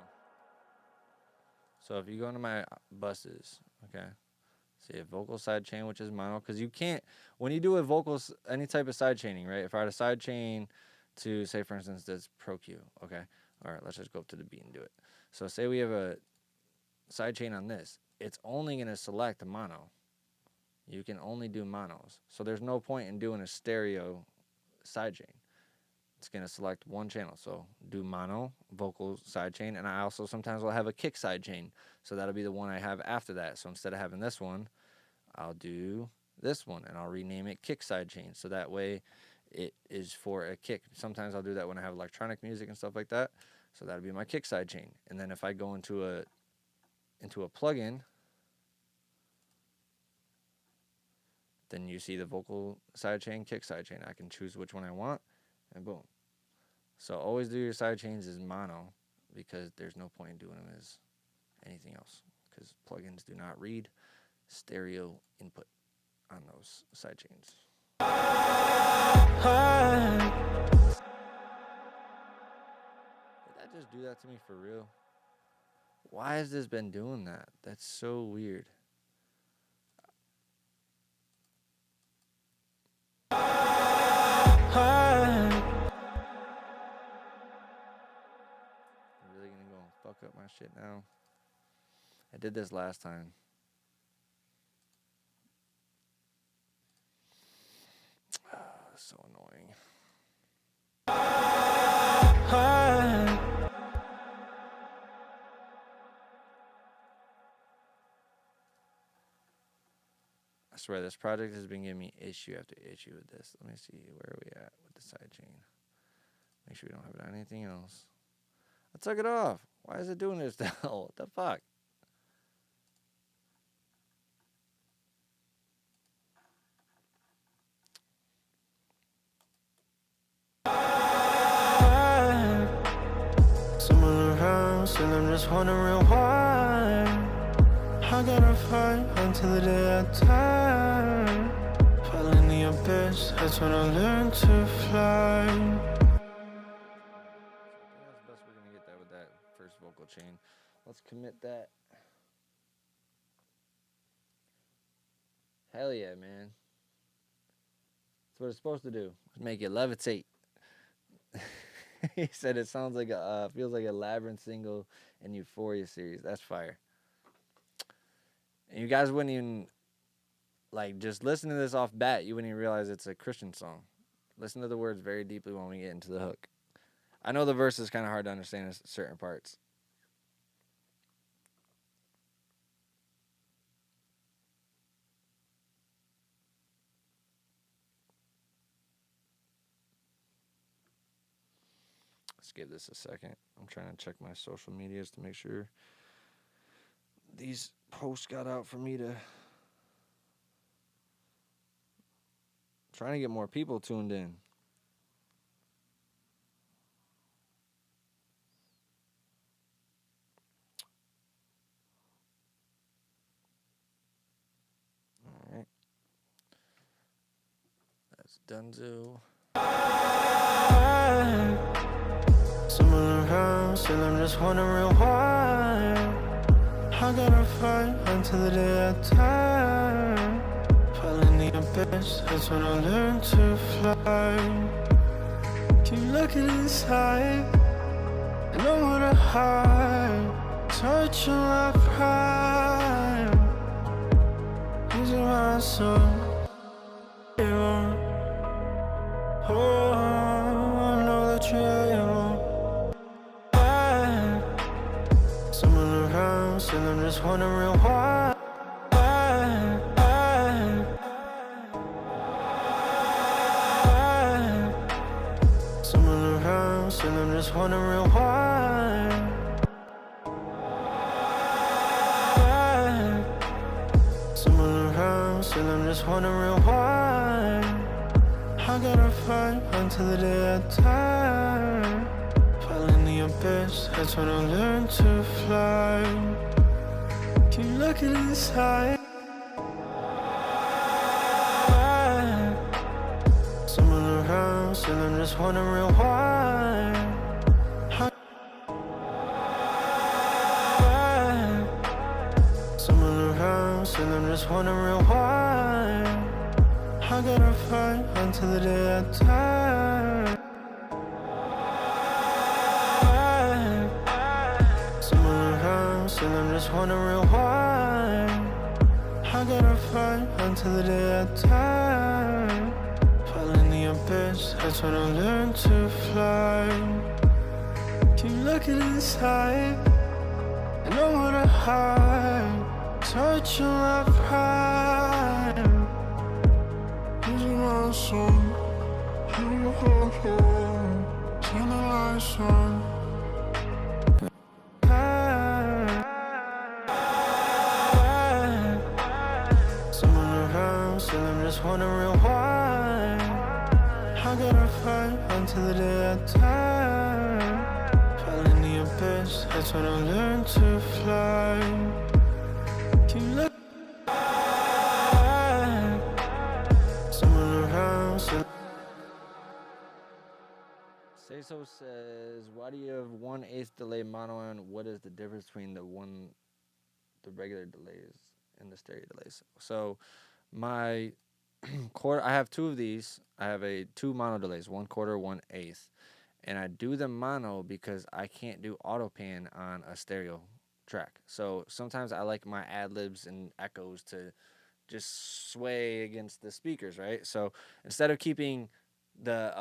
So if you go into my buses, okay, see a vocal side chain, which is mono, because you can't, when you do a vocals, any type of side chaining, right? If I had a side chain to, say, for instance, this Pro Q, okay? All right, let's just go up to the beat and do it. So say we have a side chain on this. It's only going to select a mono. You can only do monos. So there's no point in doing a stereo side chain. It's going to select one channel. So do mono, vocal side chain, and I also sometimes will have a kick side chain. So that'll be the one I have after that. So instead of having this one, I'll do this one, and I'll rename it kick side chain. So that way it is for a kick. Sometimes I'll do that when I have electronic music and stuff like that. So that'll be my kick side chain. And then if I go into a plugin, then you see the vocal side chain, kick side chain. I can choose which one I want, and boom. So always do your side chains as mono, because there's no point in doing them as anything else, because plugins do not read stereo input on those side chains. Did that just do that to me for real? Why has this been doing that? That's so weird. I'm really gonna go and fuck up my shit now. I did this last time. So annoying. I swear this project has been giving me issue after issue with this. Let me see, where are we at with the side chain? Make sure we don't have it on anything else. I took it off. Why is it doing this now? What the fuck? Someone around, still I'm just wondering why. I gotta fight until the day I die. Fall in the abyss, that's when I learn to fly. I think that's the best we're gonna get that with that first vocal chain. Let's commit that. Hell yeah, man. That's what it's supposed to do. Make it levitate. He said it sounds like a feels like a Labyrinth single in Euphoria series. That's fire. And you guys wouldn't even, like, just listen to this off bat, you wouldn't even realize it's a Christian song. Listen to the words very deeply when we get into the hook. I know the verse is kind of hard to understand in certain parts. Let's give this a second. I'm trying to check my social medias to make sure these posts got out for me to trying to get more people tuned in. All right. That's Dunzo. Someone around, still I'm just wondering why. I gotta fight until the day I die. Fall in the abyss, that's when I learn to fly. Keep looking inside, and I wanna hide. Touch your love pride. These are my songs. Oh, I know that you're able. Someone around, still I'm just wondering why. wanna rewind. Someone around, still I'm just wanna rewind. I gotta fight until the day I die. Fall in the abyss, that's when I learn to fly. Keep looking inside. Someone around, still I'm just wanna rewind. Someone around, still I'm just wanna rewind. I gotta fight until the day I die. Someone around, still I'm just wanna rewind. I gotta fight until the day I die. Fall in the abyss, that's when I learn to fly. Keep looking inside, and I wanna hide. Touching my pride. Losing my soul, hearing the whole home. Turn the lights on. Someone around, still I'm just wanna rewind. I gotta fight until the day I die. Fall in the abyss, that's when I learn to fly. Keep looking. Someone around, still. Say So says, why do you have 1/8 delay mono, and what is the difference between the regular delays and the stereo delays? So my quarter, I have two of these. I have two mono delays, 1/4, 1/8, and I do the mono because I can't do auto pan on a stereo track. So sometimes I like my ad libs and echoes to just sway against the speakers, right? So instead of keeping the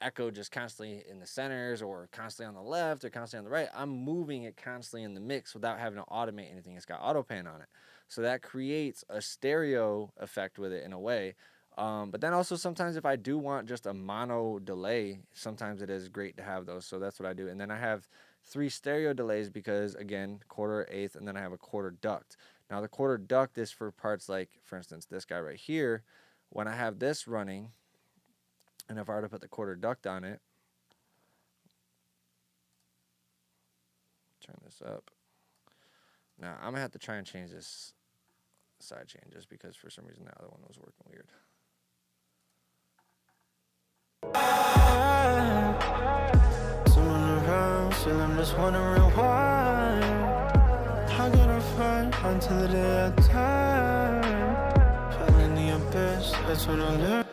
echo just constantly in the centers or constantly on the left or constantly on the right, I'm moving it constantly in the mix without having to automate anything. It's got auto pan on it. So that creates a stereo effect with it in a way. But then also sometimes if I do want just a mono delay, sometimes it is great to have those. So that's what I do. And then I have 3 stereo delays because, again, 1/4, 1/8, and then I have a 1/4 duct. Now the 1/4 duct is for parts like, for instance, this guy right here. When I have this running, and if I were to put the 1/4 duct on it, turn this up. Now I'm gonna have to try and change this side chain just because for some reason the other one was working weird. Someone around, still I'm just wanna rewind. I gotta fight until the day I die. Fall in the abyss, that's when I learn.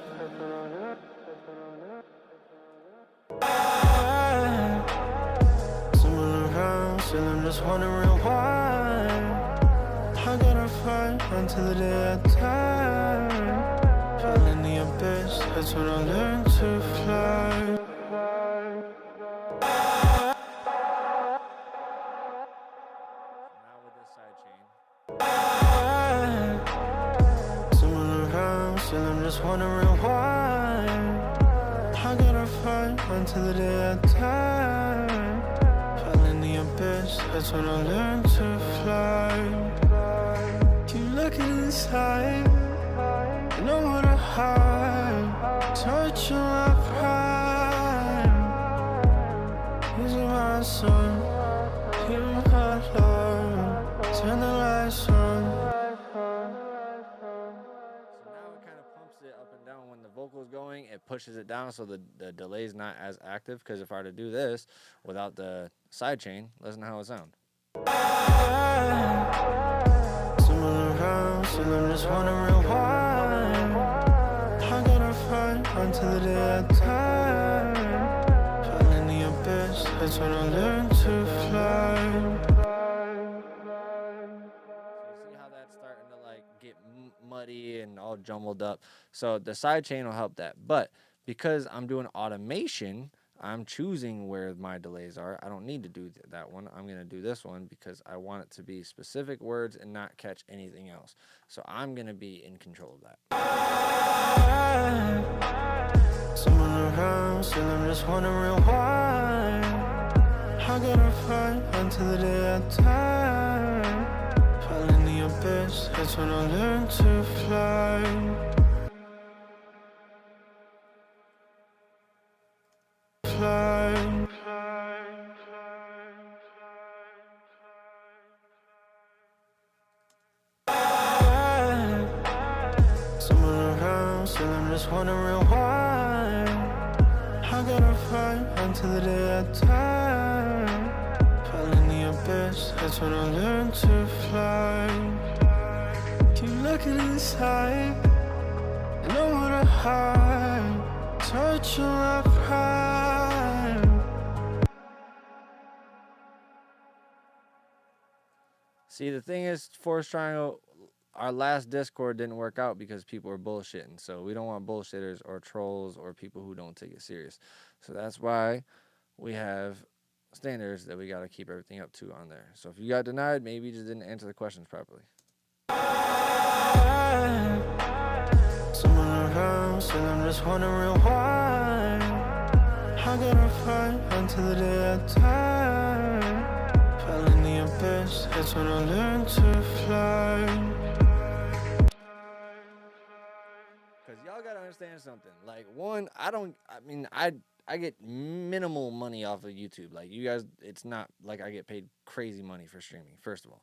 Someone around, still I'm just wanna rewind. I gotta fight until the day I die. Fall in the abyss, that's when I learn to fly. Now with this side chain. Someone around, still I'm just wanna rewind. I gotta fight until the day I die. Fall in the abyss, that's when I learn to fly. Keep looking inside, and I wanna hide. Touching my pride. Losing my soul, hearing my love. Turn the lights on. So now it kind of pumps it up and down when the vocal's going. It pushes it down so the delay's not as active. Because if I were to do this without the side chain, listen to how it sounds. Someone around, still I just wanna rewind. I gotta fight until the day I die. Fall in the abyss, that's when I learn to fly. So you see how that's starting to like get muddy and all jumbled up. So the side chain will help that. But because I'm doing automation, I'm choosing where my delays are. I don't need to do that one. I'm going to do this one because I want it to be specific words and not catch anything else. So I'm going to be in control of that. Someone around, still I'm just wondering why. I gotta fight until the day I die. Fall in the abyss, that's when I learn to fly. Fly. Someone around, still I'm just wondering why. I gotta fight until the day I die. Fall in the abyss, that's when I learn to fly. Keep looking inside, and I wanna hide. Touch your pride. See, the thing is, Forest Triangle, our last Discord didn't work out because people were bullshitting. So we don't want bullshitters or trolls or people who don't take it serious. So that's why we have standards that we got to keep everything up to on there. So if you got denied, maybe you just didn't answer the questions properly. Someone around, still I'm just wondering why. I gotta fight until the day I die. Fall in the abyss, that's when I learn to fly. Because y'all got to understand something. Like, one, I get minimal money off of YouTube. Like, you guys, it's not like I get paid crazy money for streaming, first of all.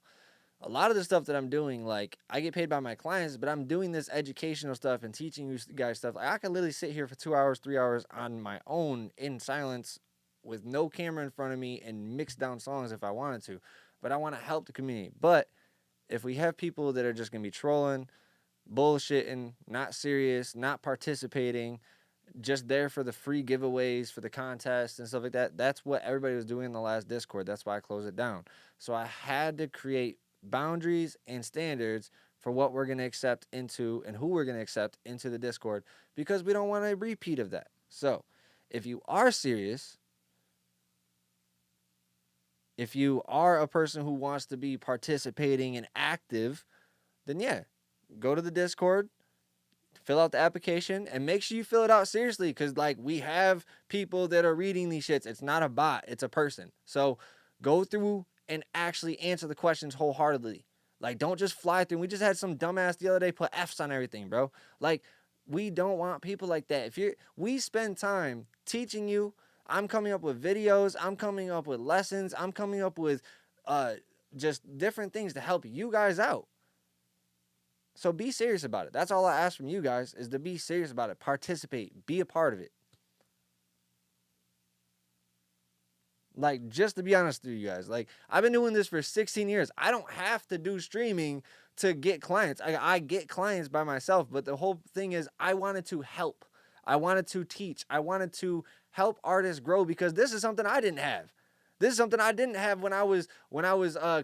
A lot of the stuff that I'm doing, like, I get paid by my clients, but I'm doing this educational stuff and teaching you guys stuff. Like, I can literally sit here for 2 hours, 3 hours on my own in silence with no camera in front of me and mix down songs if I wanted to. But I want to help the community. But if we have people that are just going to be trolling, bullshitting, not serious, not participating, just there for the free giveaways, for the contests and stuff like that, that's what everybody was doing in the last Discord. That's why I closed it down. So I had to create boundaries and standards for what we're going to accept into and who we're going to accept into the Discord, because we don't want a repeat of that. So if you are serious, if you are a person who wants to be participating and active, then yeah, go to the Discord, fill out the application, and make sure you fill it out seriously, because like we have people that are reading these shits. It's not a bot, it's a person. So go through and actually answer the questions wholeheartedly. Like, don't just fly through. We just had some dumbass the other day put F's on everything, bro. Like, we don't want people like that. We spend time teaching you. I'm coming up with videos. I'm coming up with lessons. I'm coming up with just different things to help you guys out. So be serious about it. That's all I ask from you guys, is to be serious about it. Participate. Be a part of it. Like, just to be honest with you guys, like, I've been doing this for 16 years. I don't have to do streaming to get clients. I get clients by myself, but the whole thing is I wanted to help. I wanted to teach. I wanted to help artists grow, because this is something I didn't have. This is something I didn't have when I was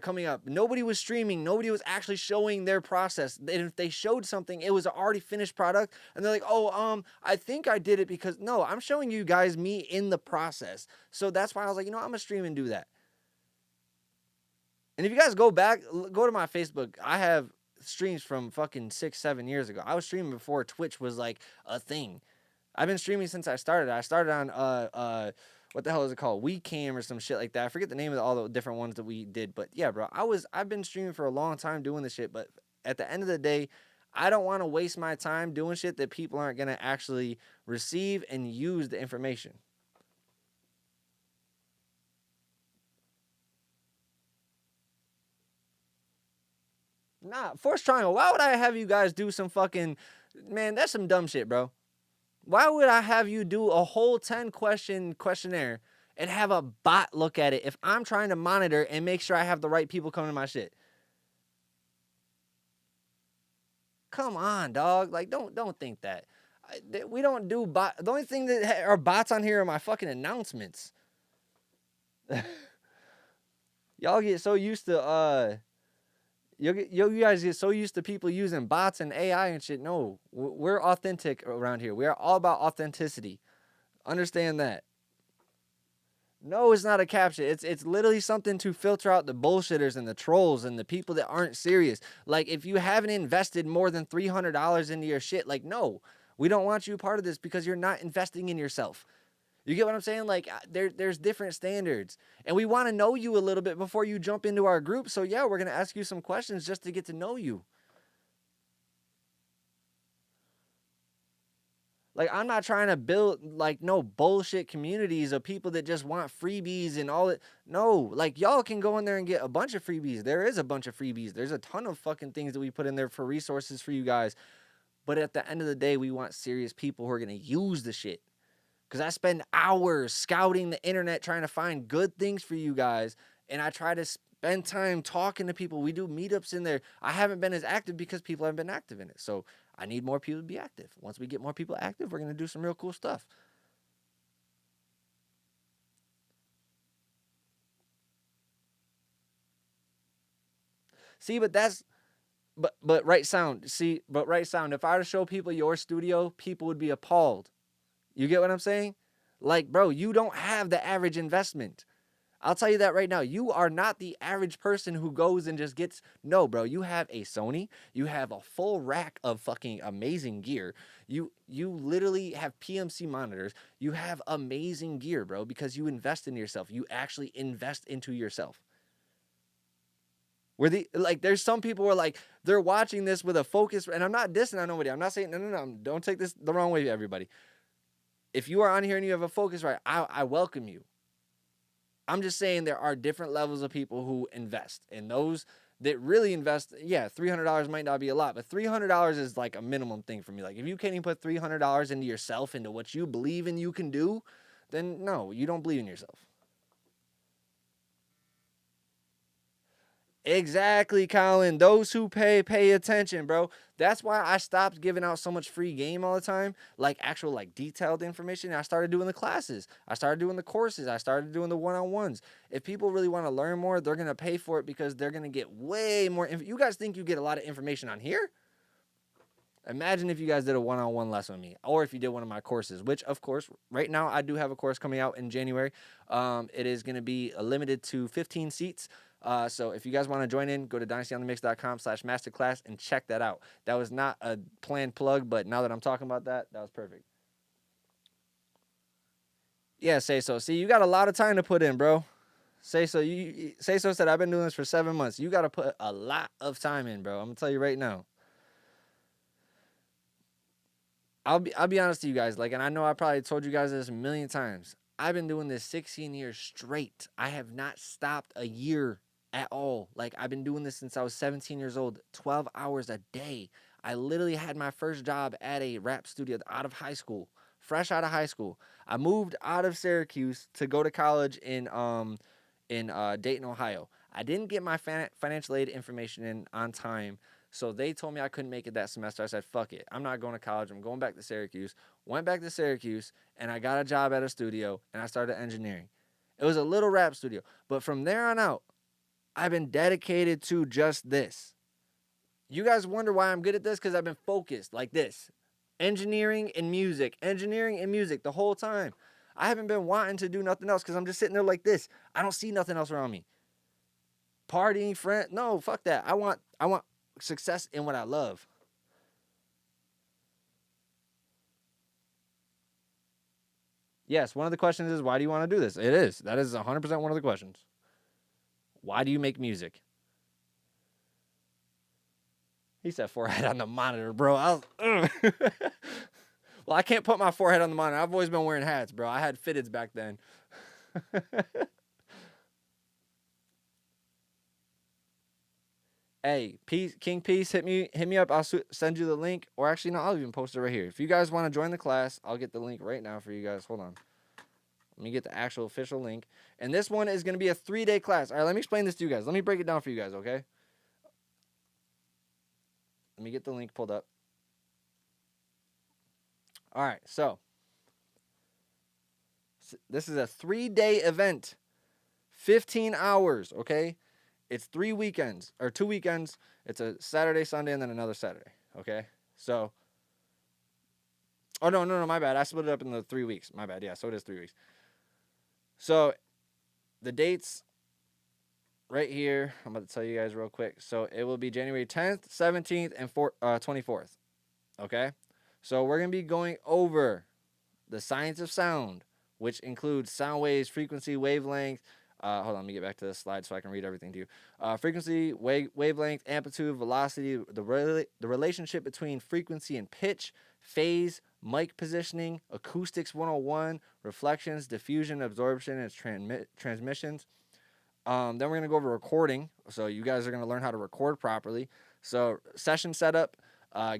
coming up. Nobody was streaming. Nobody was actually showing their process. And if they showed something, it was an already finished product. And they're like, oh, I think I did it because... No, I'm showing you guys me in the process. So that's why I was like, I'm going to stream and do that. And if you guys go back, go to my Facebook. I have streams from fucking 6-7 years ago. I was streaming before Twitch was like a thing. I've been streaming since I started. I started on... what the hell is it called? WeCam or some shit like that. I forget the name of all the different ones that we did. But yeah, bro, I've been streaming for a long time doing this shit. But at the end of the day, I don't want to waste my time doing shit that people aren't going to actually receive and use the information. Nah, Force Triangle, why would I have you guys do some fucking... Man, that's some dumb shit, bro. Why would I have you do a whole 10-question questionnaire and have a bot look at it if I'm trying to monitor and make sure I have the right people coming to my shit? Come on, dog. Like, don't think that. We don't do bot. The only thing that are bots on here are my fucking announcements. Y'all get so used to you guys get so used to people using bots and AI and shit. No, we're authentic around here. We are all about authenticity. Understand that. No, it's not a captcha. It's literally something to filter out the bullshitters and the trolls and the people that aren't serious. Like, if you haven't invested more than $300 into your shit, like, no. We don't want you a part of this because you're not investing in yourself. You get what I'm saying? Like, there's different standards. And we want to know you a little bit before you jump into our group. So, yeah, we're going to ask you some questions just to get to know you. Like, I'm not trying to build, like, no bullshit communities of people that just want freebies and all it. No, like, y'all can go in there and get a bunch of freebies. There is a bunch of freebies. There's a ton of fucking things that we put in there for resources for you guys. But at the end of the day, we want serious people who are going to use the shit. Because I spend hours scouting the internet trying to find good things for you guys. And I try to spend time talking to people. We do meetups in there. I haven't been as active because people haven't been active in it. So I need more people to be active. Once we get more people active, we're going to do some real cool stuff. See, but that's... But right sound. See, but right sound. If I were to show people your studio, people would be appalled. You get what I'm saying? Like, bro, you don't have the average investment. I'll tell you that right now. You are not the average person who goes and just gets... No, bro. You have a Sony. You have a full rack of fucking amazing gear. You literally have PMC monitors. You have amazing gear, bro, because you invest in yourself. You actually invest into yourself. There's some people who are like, they're watching this with a focus, and I'm not dissing on nobody. I'm not saying, no, don't take this the wrong way, everybody. If you are on here and you have a focus, right, I welcome you. I'm just saying there are different levels of people who invest, and those that really invest, yeah, $300 might not be a lot, but $300 is like a minimum thing for me. Like, if you can't even put $300 into yourself, into what you believe in you can do, then no, you don't believe in yourself. Exactly, Colin. Those who pay attention, bro. That's why I stopped giving out so much free game all the time, like actual, like, detailed information. I started doing the classes. I started doing the courses. I started doing the one-on-ones. If people really want to learn more, they're going to pay for it because they're going to get way more. You guys think you get a lot of information on here? Imagine if you guys did a one-on-one lesson with me, or if you did one of my courses, which, of course, right now I do have a course coming out in January. It is going to be limited to 15 seats. So if you guys want to join in, go to dynastyonthemix.com/masterclass and check that out. That was not a planned plug, but now that I'm talking about that, that was perfect. Yeah, Say So. See, you got a lot of time to put in, bro. Say So said, I've been doing this for 7 months. You got to put a lot of time in, bro. I'm going to tell you right now. I'll be honest to you guys, like, and I know I probably told you guys this a million times. I've been doing this 16 years straight. I have not stopped a year at all. Like, I've been doing this since I was 17 years old, 12 hours a day. I literally had my first job at a rap studio out of high school, fresh out of high school. I moved out of Syracuse to go to college in Dayton, Ohio. I didn't get my financial aid information in on time, so they told me I couldn't make it that semester. I said, fuck it. I'm not going to college. I'm going back to Syracuse. Went back to Syracuse, and I got a job at a studio, and I started engineering. It was a little rap studio. But from there on out, I've been dedicated to just this. You guys wonder why I'm good at this? Because I've been focused like this. Engineering and music the whole time. I haven't been wanting to do nothing else because I'm just sitting there like this. I don't see nothing else around me. Partying, friend. No, fuck that. I want success in what I love. Yes, one of the questions is, why do you want to do this? It is. That is 100% one of the questions. Why do you make music? He said forehead on the monitor, bro. Well, I can't put my forehead on the monitor. I've always been wearing hats, bro. I had fitteds back then. Hey, King Peace, hit me up. I'll send you the link. Or actually, no, I'll even post it right here. If you guys want to join the class, I'll get the link right now for you guys. Hold on. Let me get the actual official link. And this one is going to be a 3-day class. All right, let me explain this to you guys. Let me break it down for you guys, okay? Let me get the link pulled up. All right, so this is a 3-day event, 15 hours, okay? It's 3 weekends, or 2 weekends. It's a Saturday, Sunday, and then another Saturday, okay? So, oh, no, my bad. I split it up in the 3 weeks. My bad, yeah, so it is 3 weeks. So, the dates right here, I'm about to tell you guys real quick. So, it will be January 10th, 17th, and 24th, okay? So we're going to be going over the science of sound, which includes sound waves, frequency, wavelength. Hold on, let me get back to the slide so I can read everything to you. Frequency, wavelength, amplitude, velocity, the relationship between frequency and pitch, phase, mic positioning, acoustics 101, reflections, diffusion, absorption, and transmissions. Then we're going to go over recording. So you guys are going to learn how to record properly. So session setup,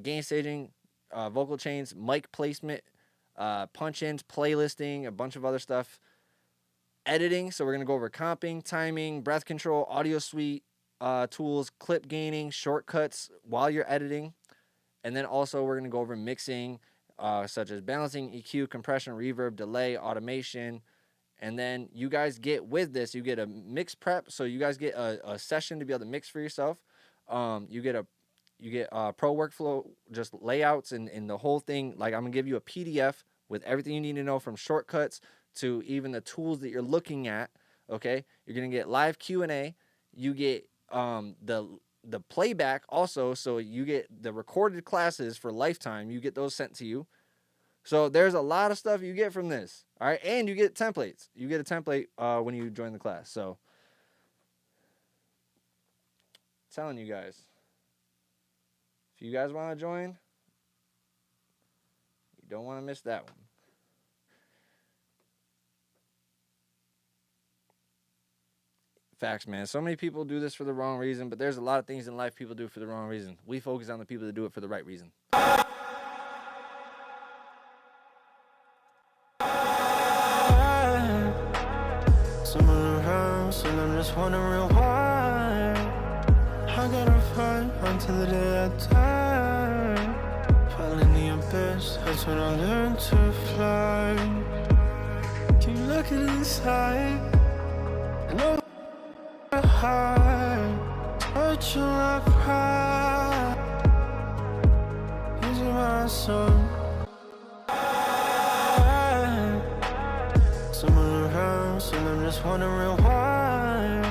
gain staging, vocal chains, mic placement, punch-ins, playlisting, a bunch of other stuff. Editing, so we're going to go over comping, timing, breath control, audio suite tools, clip gaining, shortcuts while you're editing. And then also we're going to go over mixing, such as balancing, EQ, compression, reverb, delay, automation. And then you guys get with this, you get a mix prep, so you guys get a session to be able to mix for yourself. You get pro workflow, just layouts and the whole thing. Like, I'm going to give you a PDF with everything you need to know, from shortcuts to even the tools that you're looking at. Okay, you're going to get live Q&A. You get the playback also, so you get the recorded classes for lifetime. You get those sent to you. So there's a lot of stuff you get from this. All right, and you get templates. You get a template when you join the class. So, I'm telling you guys, if you guys want to join, you don't want to miss that one. Facts, man. So many people do this for the wrong reason, but there's a lot of things in life people do for the wrong reason. We focus on the people that do it for the right reason. Someone around, so I'm just wondering why I gotta fight until the day I die. Fall in the abyss, that's when I learn to fly. Keep looking inside, and I'm high, touching my pride, using my soul. Someone around, so I'm just wondering why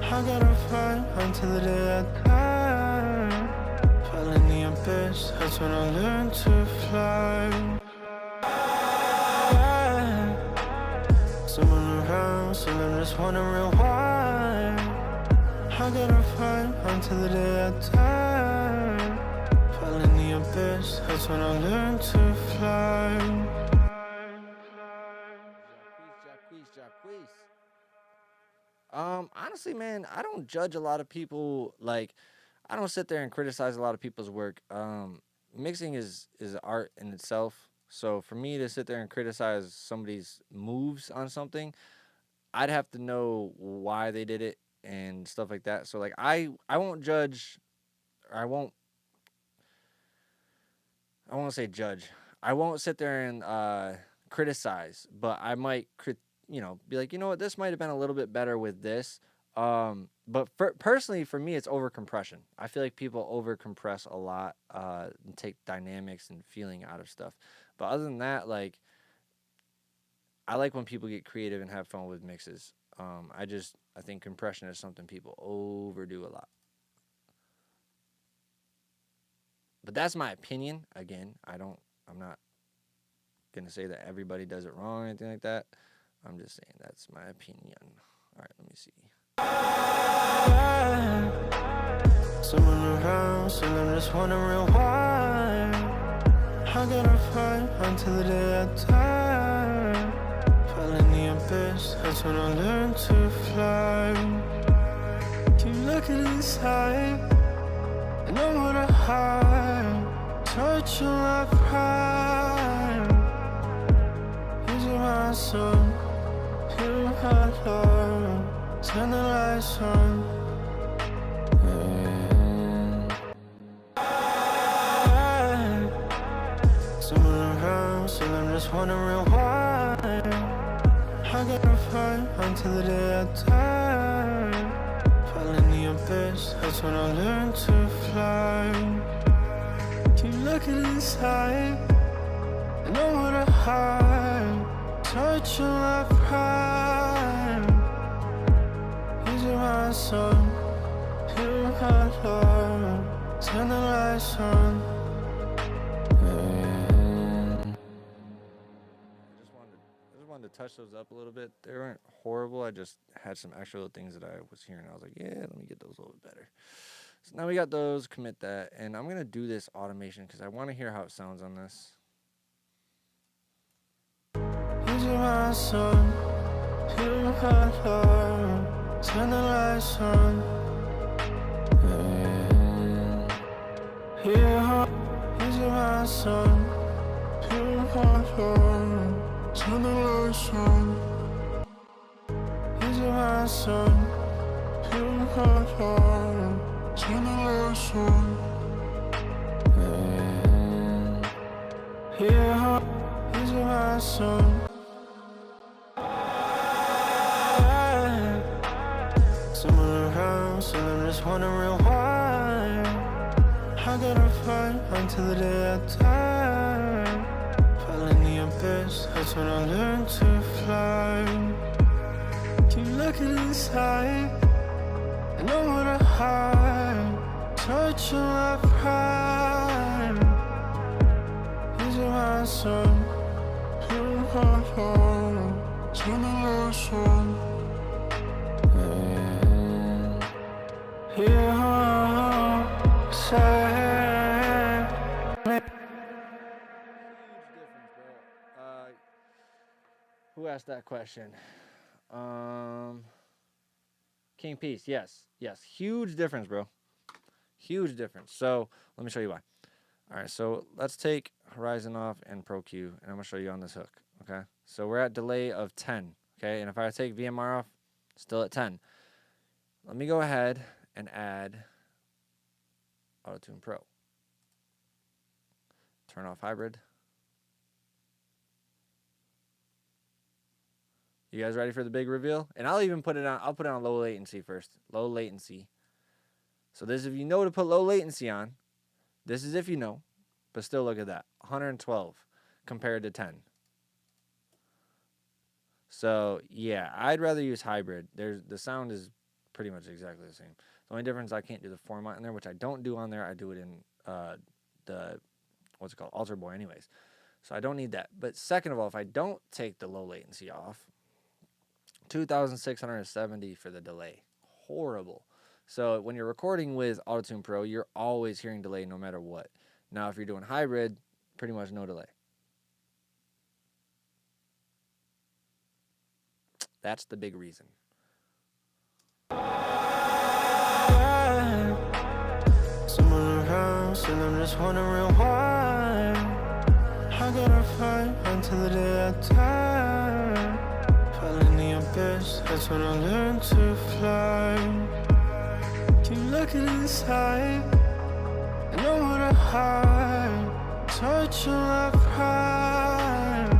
I gotta fight until the day I die. Fall in the abyss, that's when I learn to fly. Someone around, so I'm just wondering why I gotta fight until the day I die. Fall in the abyss, that's when I learn to fly. Honestly, man, I don't judge a lot of people. Like, I don't sit there and criticize a lot of people's work. Mixing is art in itself. So for me to sit there and criticize somebody's moves on something, I'd have to know why they did it and stuff like that. So like, I won't judge, or I won't say judge. I won't sit there and criticize, but I might be like, you know what, this might have been a little bit better with this. But personally, for me, it's over compression. I feel like people over compress a lot, and take dynamics and feeling out of stuff. But other than that, like, I like when people get creative and have fun with mixes. I think compression is something people overdo a lot. But that's my opinion. Again, I'm not gonna say that everybody does it wrong or anything like that. I'm just saying that's my opinion. All right, let me see. Someone around, so I'm just wondering why I gotta fight until the day I die. Fall in the abyss, that's when I learn to fly. Keep looking inside, and I wanna hide, touching my pride, using my soul. You had love, turn the lights on. Someone around, so I'm just wondering why I gotta fight until the day I die. Fall in the abyss, that's when I learn to fly. Keep looking inside, and I wanna hide, touching my pride, using my soul. You had love, turn the lights on. touch those up a little bit. They weren't horrible. I just had some extra little things that I was hearing. I was like, yeah, let me get those a little bit better. So now we got those, commit that, and I'm going to do this automation because I want to hear how it sounds on this. Here's my son, hear my love, turn the lights on. Here's my son, hear my love, turn the lights on. Here's my son, hear my love, turn the lights on. Here's my son. Someone around, so I'm just wondering why. I gotta fight until the day I die. Fall in the abyss, that's when I learn to fly. Keep looking inside, I know what I hide. Touching my pride. Here's my son, hear my love, turn the lights on. Who asked that question? King Peace. Yes. Huge difference, bro. Huge difference. So let me show you why. All right. So let's take Horizon off and Pro Q, and I'm gonna show you on this hook. Okay. So we're at delay of 10. Okay. And if I take VMR off, still at 10. Let me go ahead and add Auto-Tune Pro. Turn off hybrid. You guys ready for the big reveal? And I'll even put it on, I'll put it on low latency first. Low latency. So this is if you know to put low latency on. This is if you know. But still look at that. 112 compared to 10. So yeah, I'd rather use hybrid. The sound is pretty much exactly the same. The only difference, I can't do the format in there, which I don't do on there. I do it in the, what's it called, Alter Boy anyways. So I don't need that. But second of all, if I don't take the low latency off, 2,670 for the delay. Horrible. So when you're recording with Auto-Tune Pro, you're always hearing delay no matter what. Now, if you're doing hybrid, pretty much no delay. That's the big reason. Someone around, still I'm just wondering why. I gotta fight until the day I die. Fall in the abyss, that's when I learn to fly. Keep looking inside, I know what I hide. Touching my pride.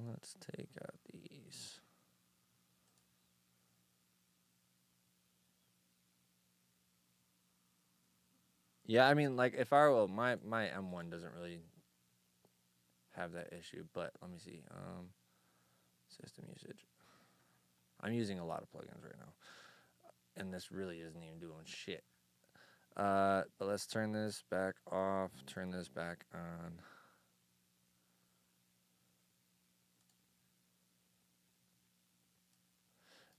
Let's take out these. Yeah, I mean, like, if I were, my M1 doesn't really have that issue, but let me see. System usage. I'm using a lot of plugins right now, and this really isn't even doing shit. But let's turn this back off, turn this back on.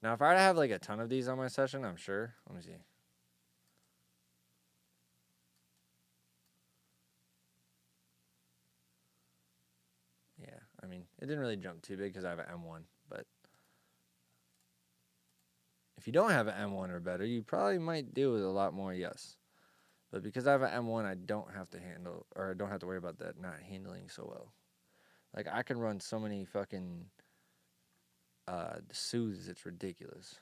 Now, if I were to have like a ton of these on my session, I'm sure. Let me see. Yeah, I mean, it didn't really jump too big because I have an M1. But if you don't have an M1 or better, you probably might deal with a lot more, yes. But because I have an M1, I don't have to handle, or I don't have to worry about that not handling so well. Like, I can run so many fucking soothes, it's ridiculous.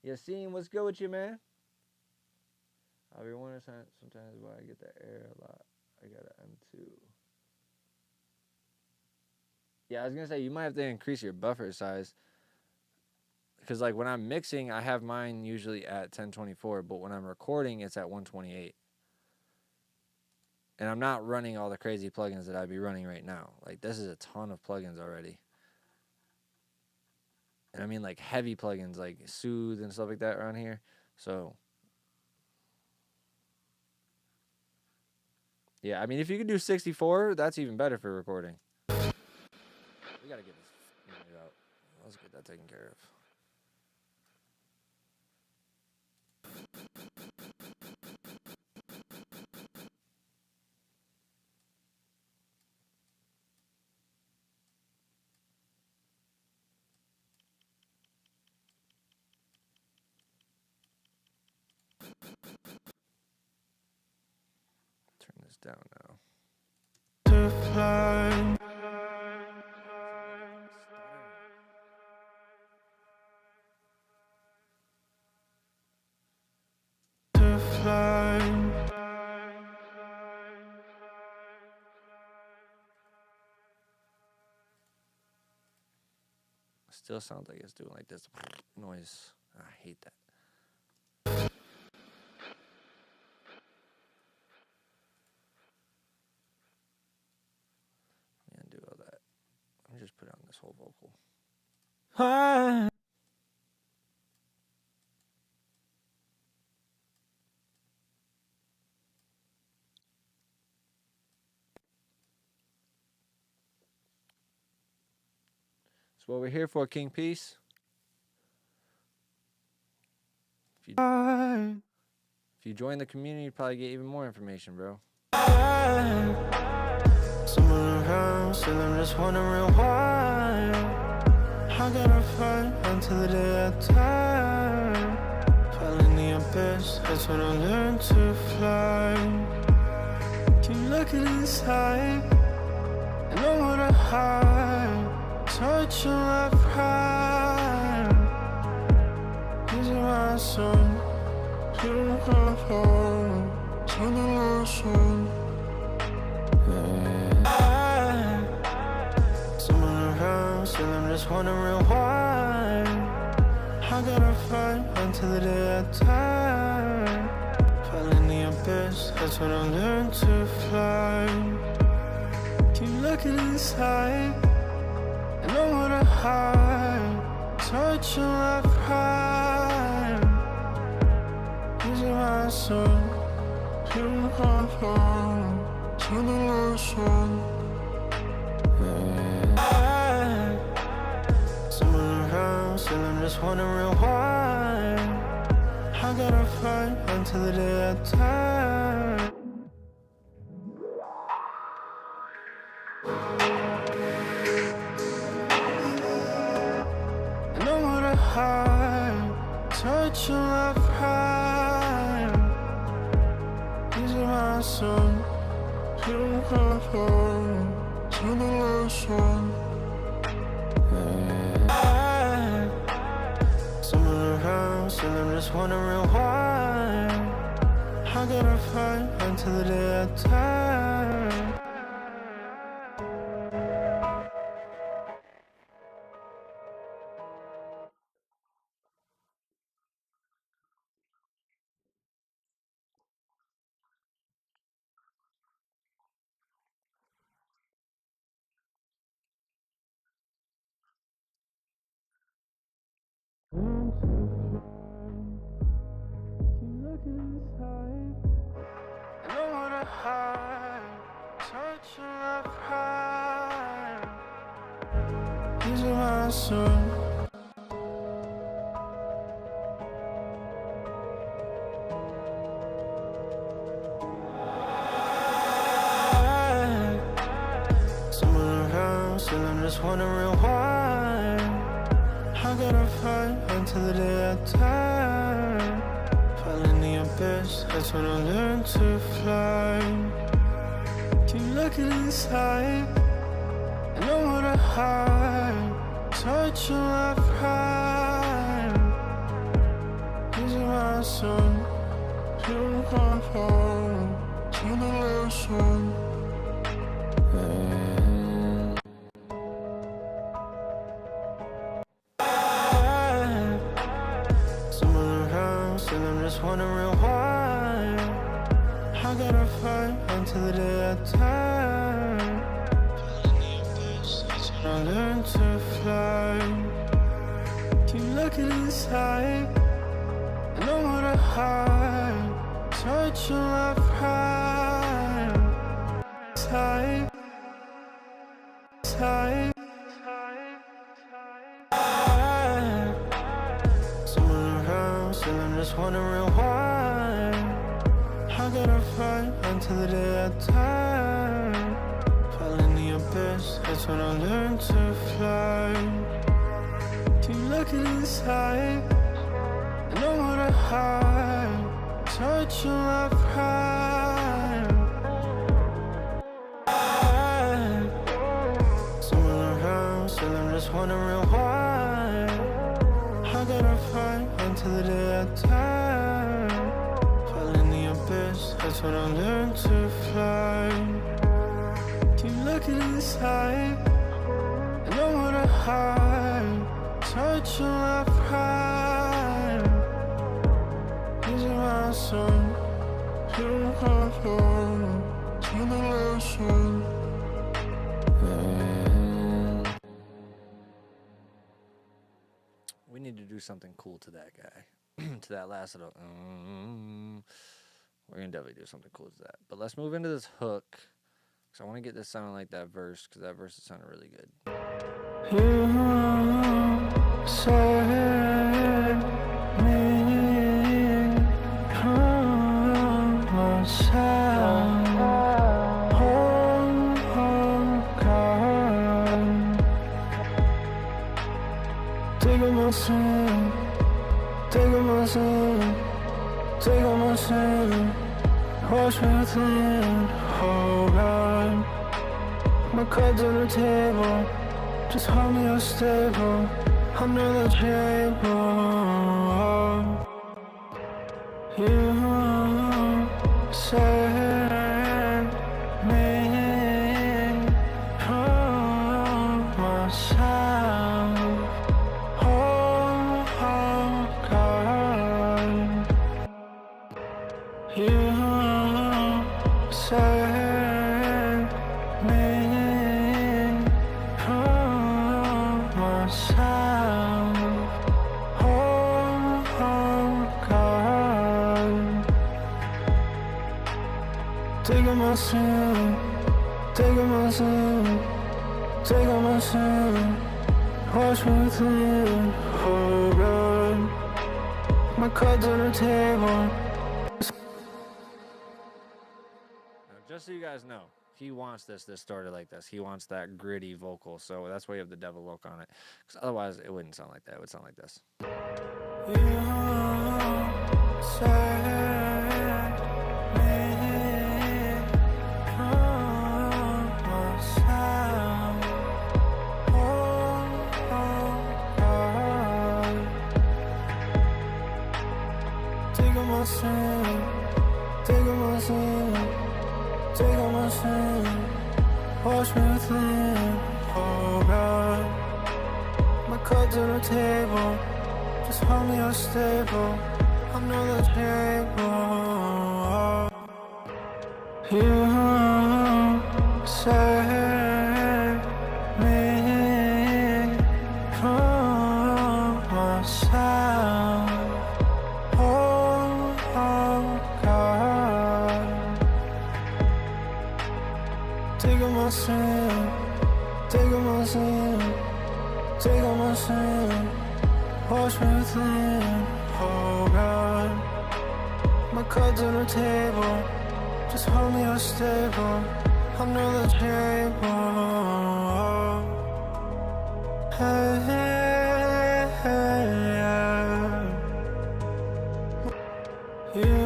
Yassine, what's good with you, man? I'll be wondering sometimes why I get that error a lot. I got an M2. Yeah, I was going to say, you might have to increase your buffer size. Because, like, when I'm mixing, I have mine usually at 1024, but when I'm recording, it's at 128. And I'm not running all the crazy plugins that I'd be running right now. Like, this is a ton of plugins already. And I mean, like, heavy plugins, like Soothe and stuff like that around here. So, yeah, I mean, if you could do 64, that's even better for recording. We gotta get this out. Let's get that taken care of. Turn this down now. To fly. To fly. Still sounds like it's doing like this noise. I hate that. Let me undo all that. Let me just put on this whole vocal. That's what we're here for, King Peace. If you join the community, you probably get even more information, bro. Someone around, still I'm just wondering why. I gotta fight until the day I die. Fall in the abyss, that's when I learn to fly. Keep looking inside, and I wanna hide. Touching my pride. These are my son. You have home. Turn the lights on. Someone around, still I'm just wondering why. I gotta fight until the day I die. Fall in the abyss, that's when I learn to fly. Keep looking inside, and I wanna hide. Touching my pride. These are my son. You have home. Turn the lights on. Someone around, still I'm just wondering why. I gotta fight until the day I die. And I wanna hide, touching my pride. These are my son. You have home. Turn the lights on. Someone around, still I'm just wondering why. I gotta fight until the day I die. These are my son. Someone around, still I'm just wondering why. I gotta fight until the day I die. Fall in the abyss, that's when I learn to fly. Keep looking inside, and I wanna hide. Touching my pride. These are my son. You have home. Turn the lights on. Someone around, still I'm just wondering why. I gotta fight until the day I die. I learn to fly. Keep looking inside, and I wanna hide, touch your left hand, tight, tight. Someone around, still I'm just wondering why. I gotta fight until the day I die. Fall in the abyss, that's when I learn to fly. Keep looking inside, I know what to hide. Touch your left hand. Someone around, still I'm just wondering why. I gotta fight until the day I die. Fall in the abyss, that's when I learn to fly. Keep looking inside, I know what to hide. Touch your left hand. These are my son. Here I come, to the lesson. We need to do something cool to that guy. To that last little. We're going to definitely do something cool to that. But let's move into this hook. Because I want to get this sounding like that verse. Because that verse is sounding really good. You saved me from myself. Oh, God. Take on my sin, take on my sin, take on my sin. Wash me clean, oh God. My cards on the table, just hold me unstable under the table. You saved me from myself. Oh, God. You saved me from myself. Oh, God. Take on my sin, take on my sin, take on my sin. Wash me clean, oh God. My cards on the table. Just so you guys know, he wants this started like this. He wants that gritty vocal, so that's why you have the devil look on it. Because otherwise, it wouldn't sound like that. It would sound like this. You saved me from myself. Oh, God. Take on my sin, take on my sin. Take on my sin, wash me clean, oh God. My cards on the table, just hold me unstable under the table. You saved me from myself. Oh, God. Take on my sin, take on my sin, take on my sin. Wash me clean, oh God. My cards on the table, just hold me unstable under the table. Hey, hey, hey, yeah. You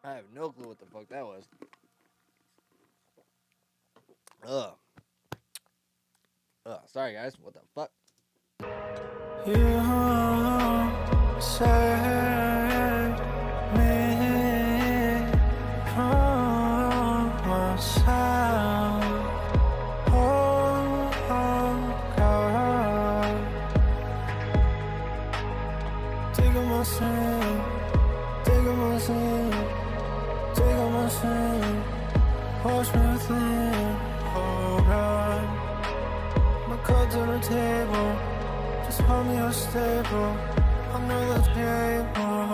I have no clue what the fuck that was. Ugh. Sorry guys, what the fuck? You saved me from myself. Oh, God. Take on my sin, take on my sin, take on my sin. Wash me clean, oh God. My cards on the table, just just hold me unstable under the table.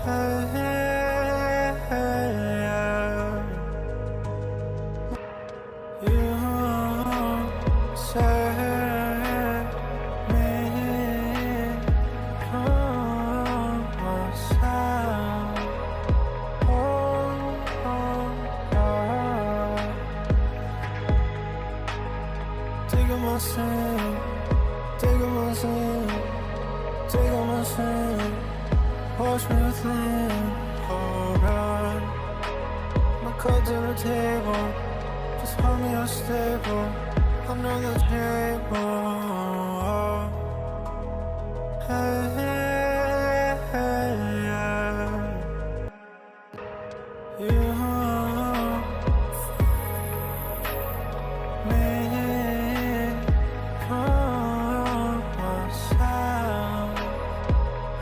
Hey, hey, hey, yeah. You set me from myself. Oh, God. Taking my sin, taking my sin, taking my sin. Wash me within, oh God. My cards on the table, just hold me unstable under the table. Hey, hey, hey, yeah. You, me, from myself.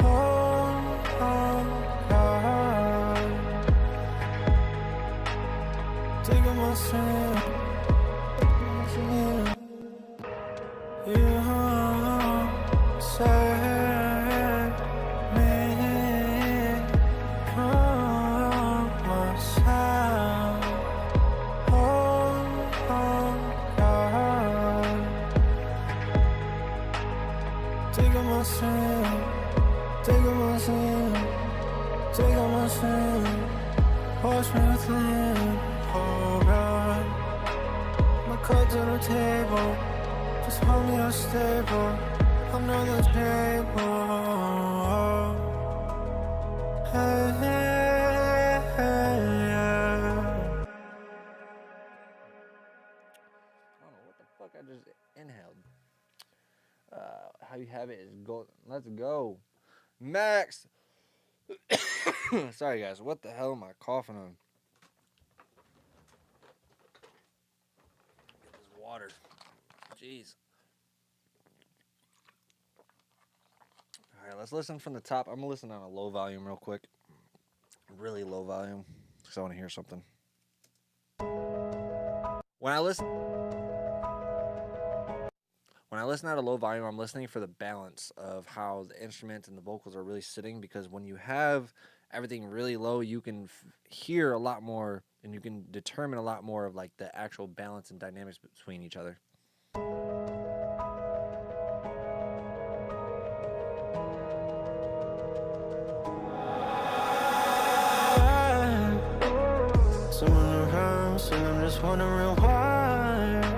Oh, God. Taking my sin, you set me from myself. Oh, God. Taking my sin, taking my sin, taking my sin. Wash me within, oh God. My cards on the table, just hold me unstable under the table. Hey, hey, hey, yeah. I don't know what the fuck I just inhaled. How you have it is gold. Let's go. Max. Sorry, guys. What the hell am I coughing on? Get this water. Jeez. All right, let's listen from the top. I'm going to listen on a low volume real quick. Really low volume because I want to hear something. When I listen at a low volume, I'm listening for the balance of how the instruments and the vocals are really sitting, because when you have everything really low, you can hear a lot more and you can determine a lot more of like the actual balance and dynamics between each other. Someone around, and I'm just wondering why.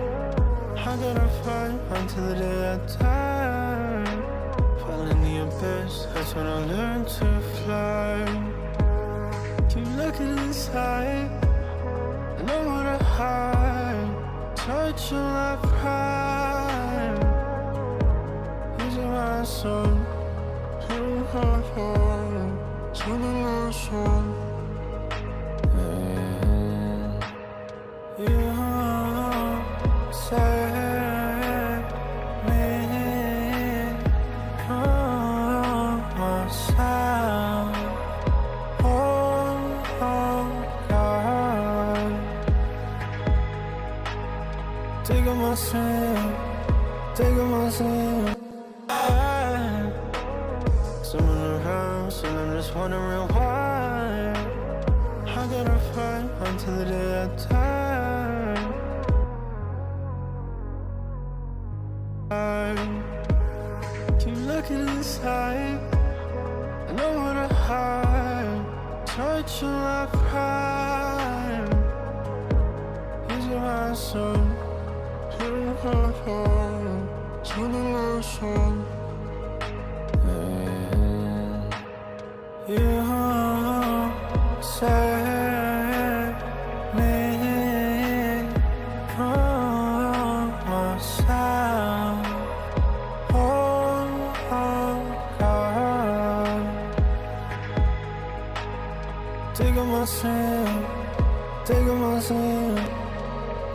I gotta fight until the day I die. Fall in the abyss, that's when I learn to fly. Keep looking inside, and I wanna hide. Touch your life pride. Using my soul, pure heart, turning my soul. You set me from myself. Oh, God. Taking my sin, taking my sin. Someone around, and I'm just wondering why. I gotta fight until the day I die. Keep looking inside, and I wanna hide. Touch your life pride. Using my soul, pure heart, turning my soul. You set me from myself. Oh, God. Taking my sin, taking my sin,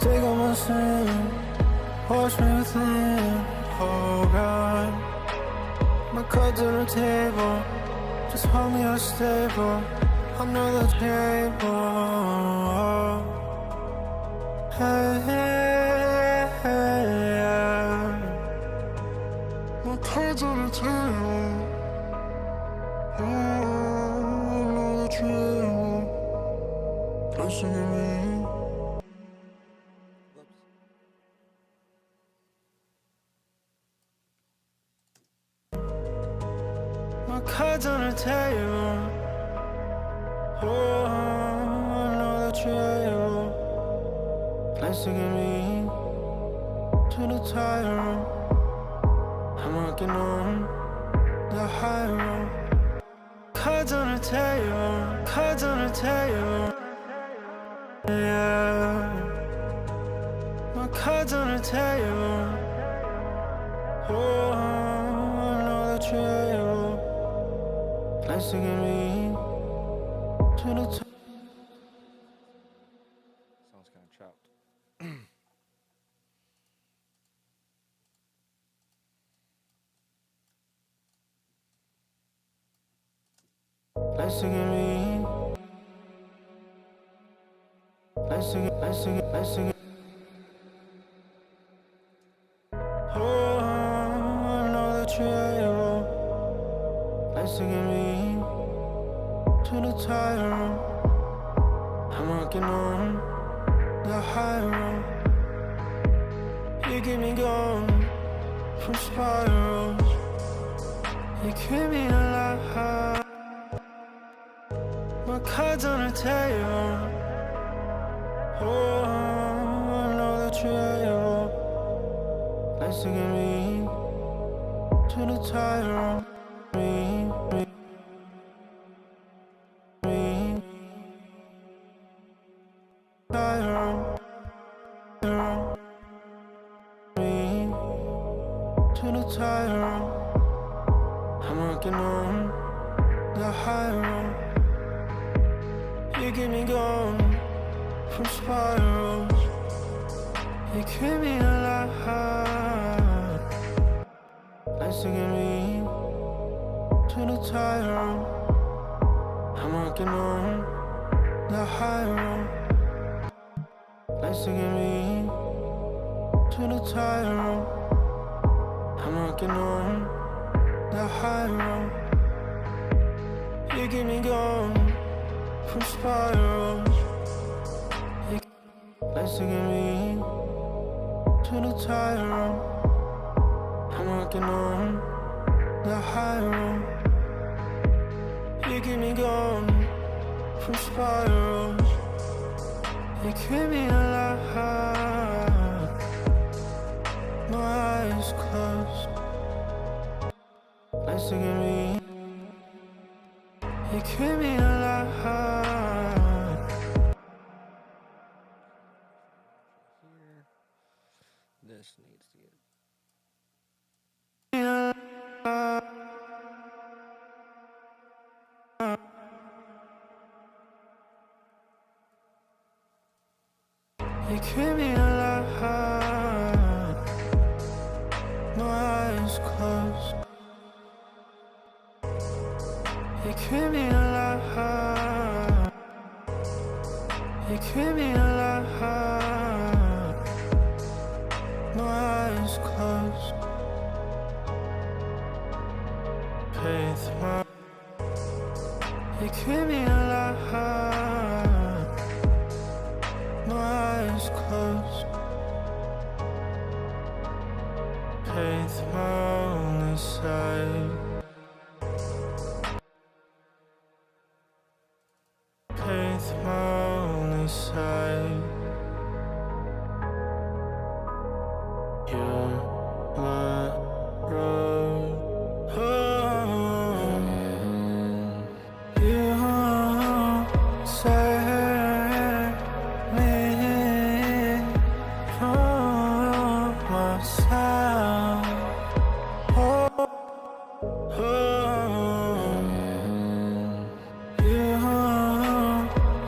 taking my sin. Wash me within, oh God. My cards on the table, just hold me unstable under the table. Hey, hey, hey, yeah. My cards on the table. Oh, I know that you're able. Listen to me. My cards on the table. Oh, I know that you're able. Listen to me. To the tightrope. I'm working on the high road. Cards on the table, cards on the table. Yeah, my cards on the table. Oh, I know that you're able. Nice to get me to the top. Sounds kind of chopped. Nice to get me. Nice to get. Oh, I know that you're able. Nice to get me to the tightrope. I'm working on the high road. You keep me going from spirals. You keep me alive. My cards on the table. Oh, I know that you're able. Nice to get me to the tightrope. Me. Tightrope. Me to the tightrope. I'm working on the high road. You keep me going from spirals. You keep me alive. Nice to get me to the tightrope. I'm working on the high road. Nice to get me to the tightrope. I'm working on the high road. You keep me going from spirals. Nice to get me to the tightrope. I'm working on the high road. You keep me going from spirals. You keep me alive. My eyes closed. Nice to get me. You keep me alive. This needs to get. You keep me alive. My eyes closed. You keep me alive. You keep me alive. My eyes closed. Faith, you keep me alive. My eyes closed. Faith, my only sight. Faith, my only sight. You're my road. Oh, you set me from myself. Oh, you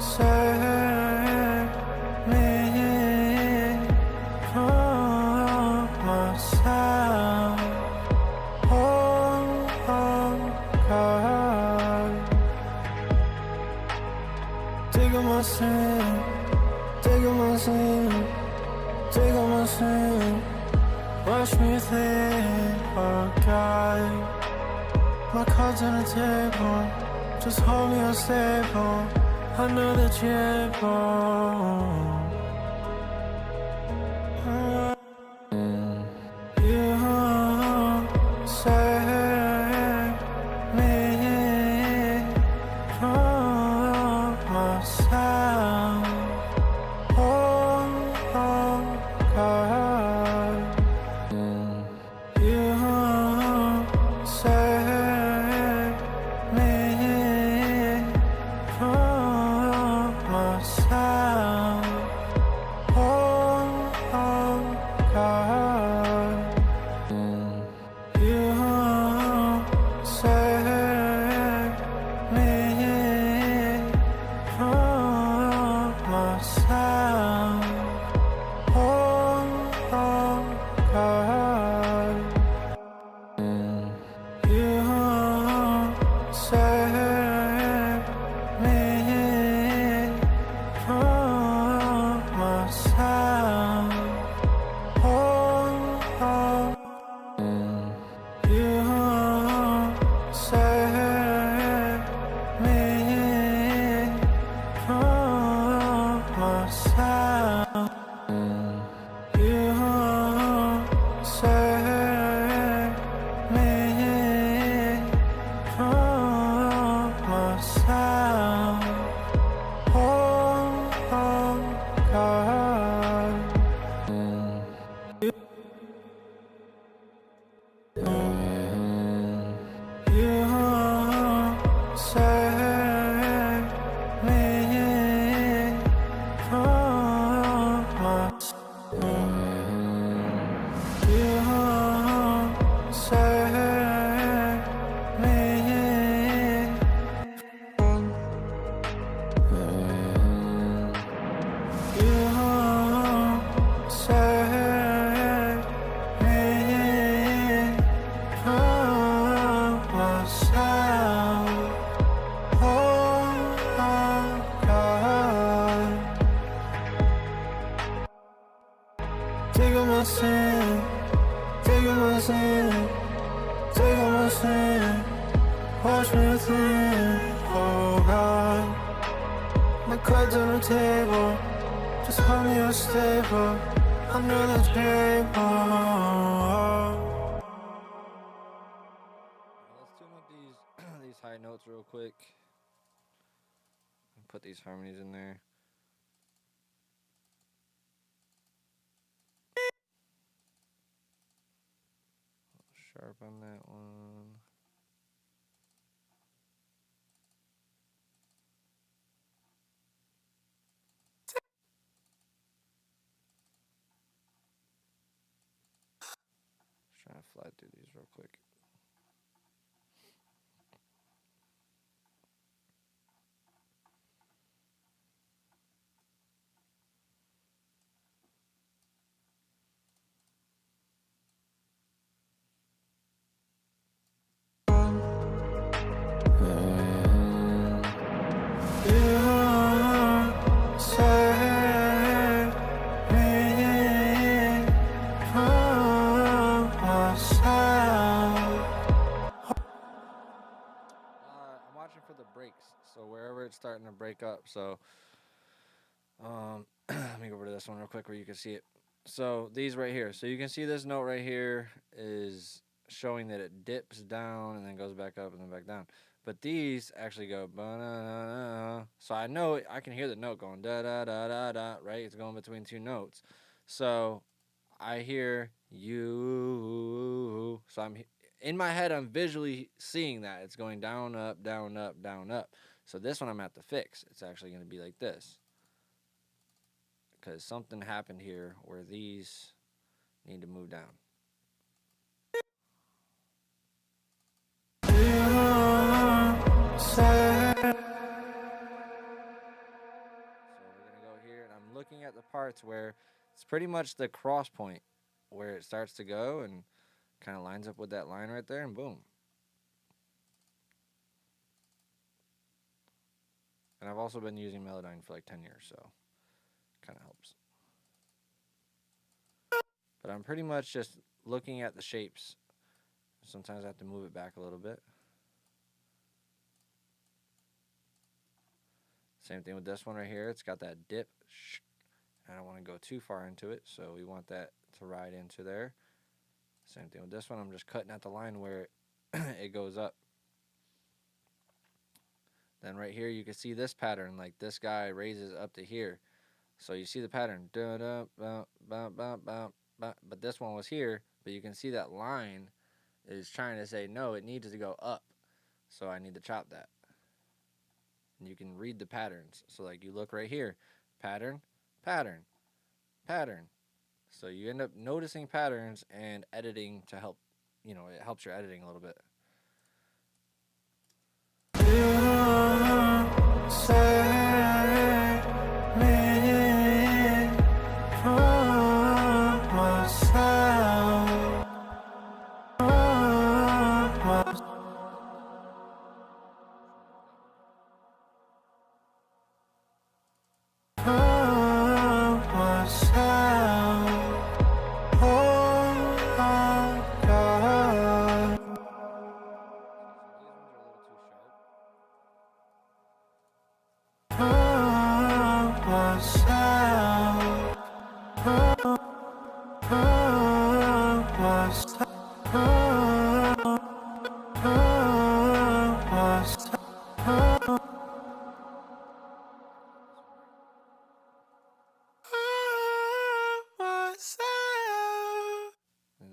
set me from myself. Oh, God. Take on my sin, take on my sin, take on my sin. Wash me clean, oh God. fight. My cards on the table, just hold me unstable. I know that you're able. You save me from myself. Oh, God. You save me from myself. Oh, God. You save me from myself. Oh, God. You save me from myself. Oh, you save me from myself. You save me from myself. Oh, God. You save me from myself. You save me from you save me from myself. Oh, God. Take on my sin, take on my sin, take on my sin. Wash me within, oh God. My cards on the table, just hold me unstable. I know that you're able. Let's tune up these high notes real quick. Put these harmonies in there. Sharp on that one. Just trying to fly through these real quick. I'm watching for the breaks, so wherever it's starting to break up. So, let me go over to this one real quick where you can see it. So these right here. So you can see this note right here is showing that it dips down and then goes back up and then back down. But these actually go ba-na-na-na. So I know I can hear the note going da da da da da. Right, it's going between two notes. So I hear you. So I'm in my head. I'm visually seeing that it's going down, up, down, up, down, up. So this one I'm at to fix. It's actually going to be like this. Because something happened here where these need to move down. So we're going to go here, and I'm looking at the parts where it's pretty much the cross point where it starts to go and kind of lines up with that line right there, and boom. And I've also been using Melodyne for like 10 years, so kind of helps. But I'm pretty much just looking at the shapes. Sometimes I have to move it back a little bit. Same thing with this one right here. It's got that dip. I don't want to go too far into it, so we want that to ride into there. Same thing with this one. I'm just cutting at the line where it goes up. Then right here you can see this pattern, like this guy raises up to here. So you see the pattern. But this one was here, but you can see that line is trying to say, no, it needs to go up. So I need to chop that. And you can read the patterns. So like you look right here, pattern, pattern, pattern. So you end up noticing patterns and editing to help, you know, it helps your editing a little bit.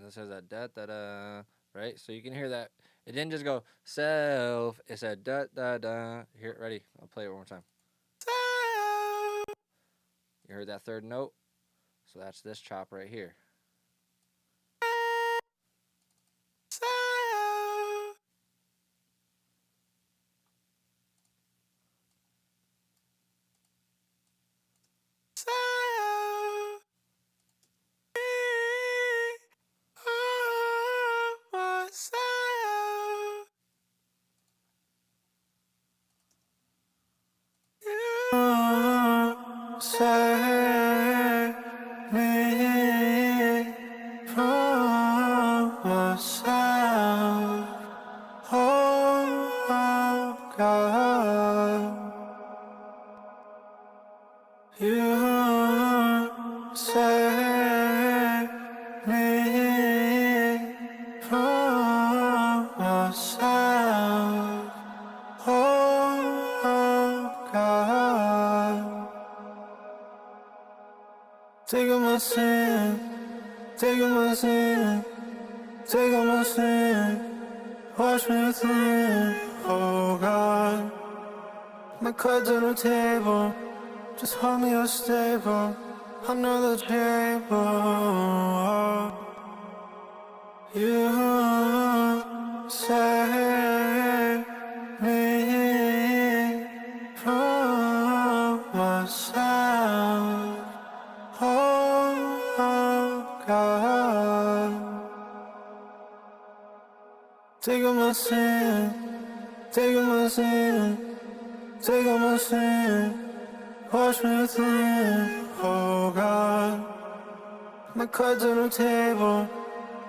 This has that da da da, right? So you can hear that. It didn't just go self. It said da da da. Here, ready? I'll play it one more time. You heard that third note? So that's this chop right here. Take all my sin, take all my sin, take all my sin, wash me clean, oh God. My cards on the table, just hold me unstable, another table. You save me from myself. Oh God, take all my sin, take all my sin, take all my sin, wash me clean, oh God. My cards on the table,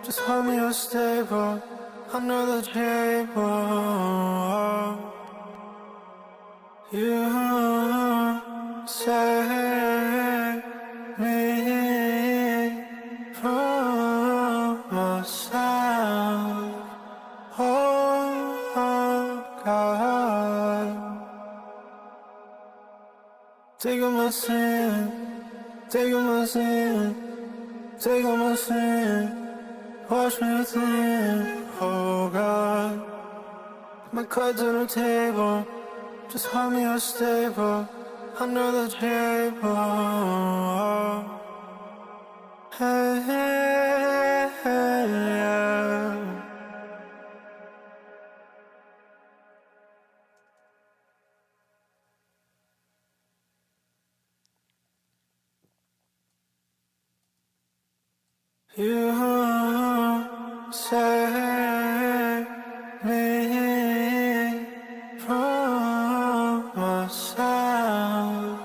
just hold me unstable, another table. You save me from myself. Oh God, take all my sin, take all my sin, take all my sin, wash me clean, oh God. My cards on the table, just hold me unstable, another table. Hey, hey, hey, yeah. You save me from myself.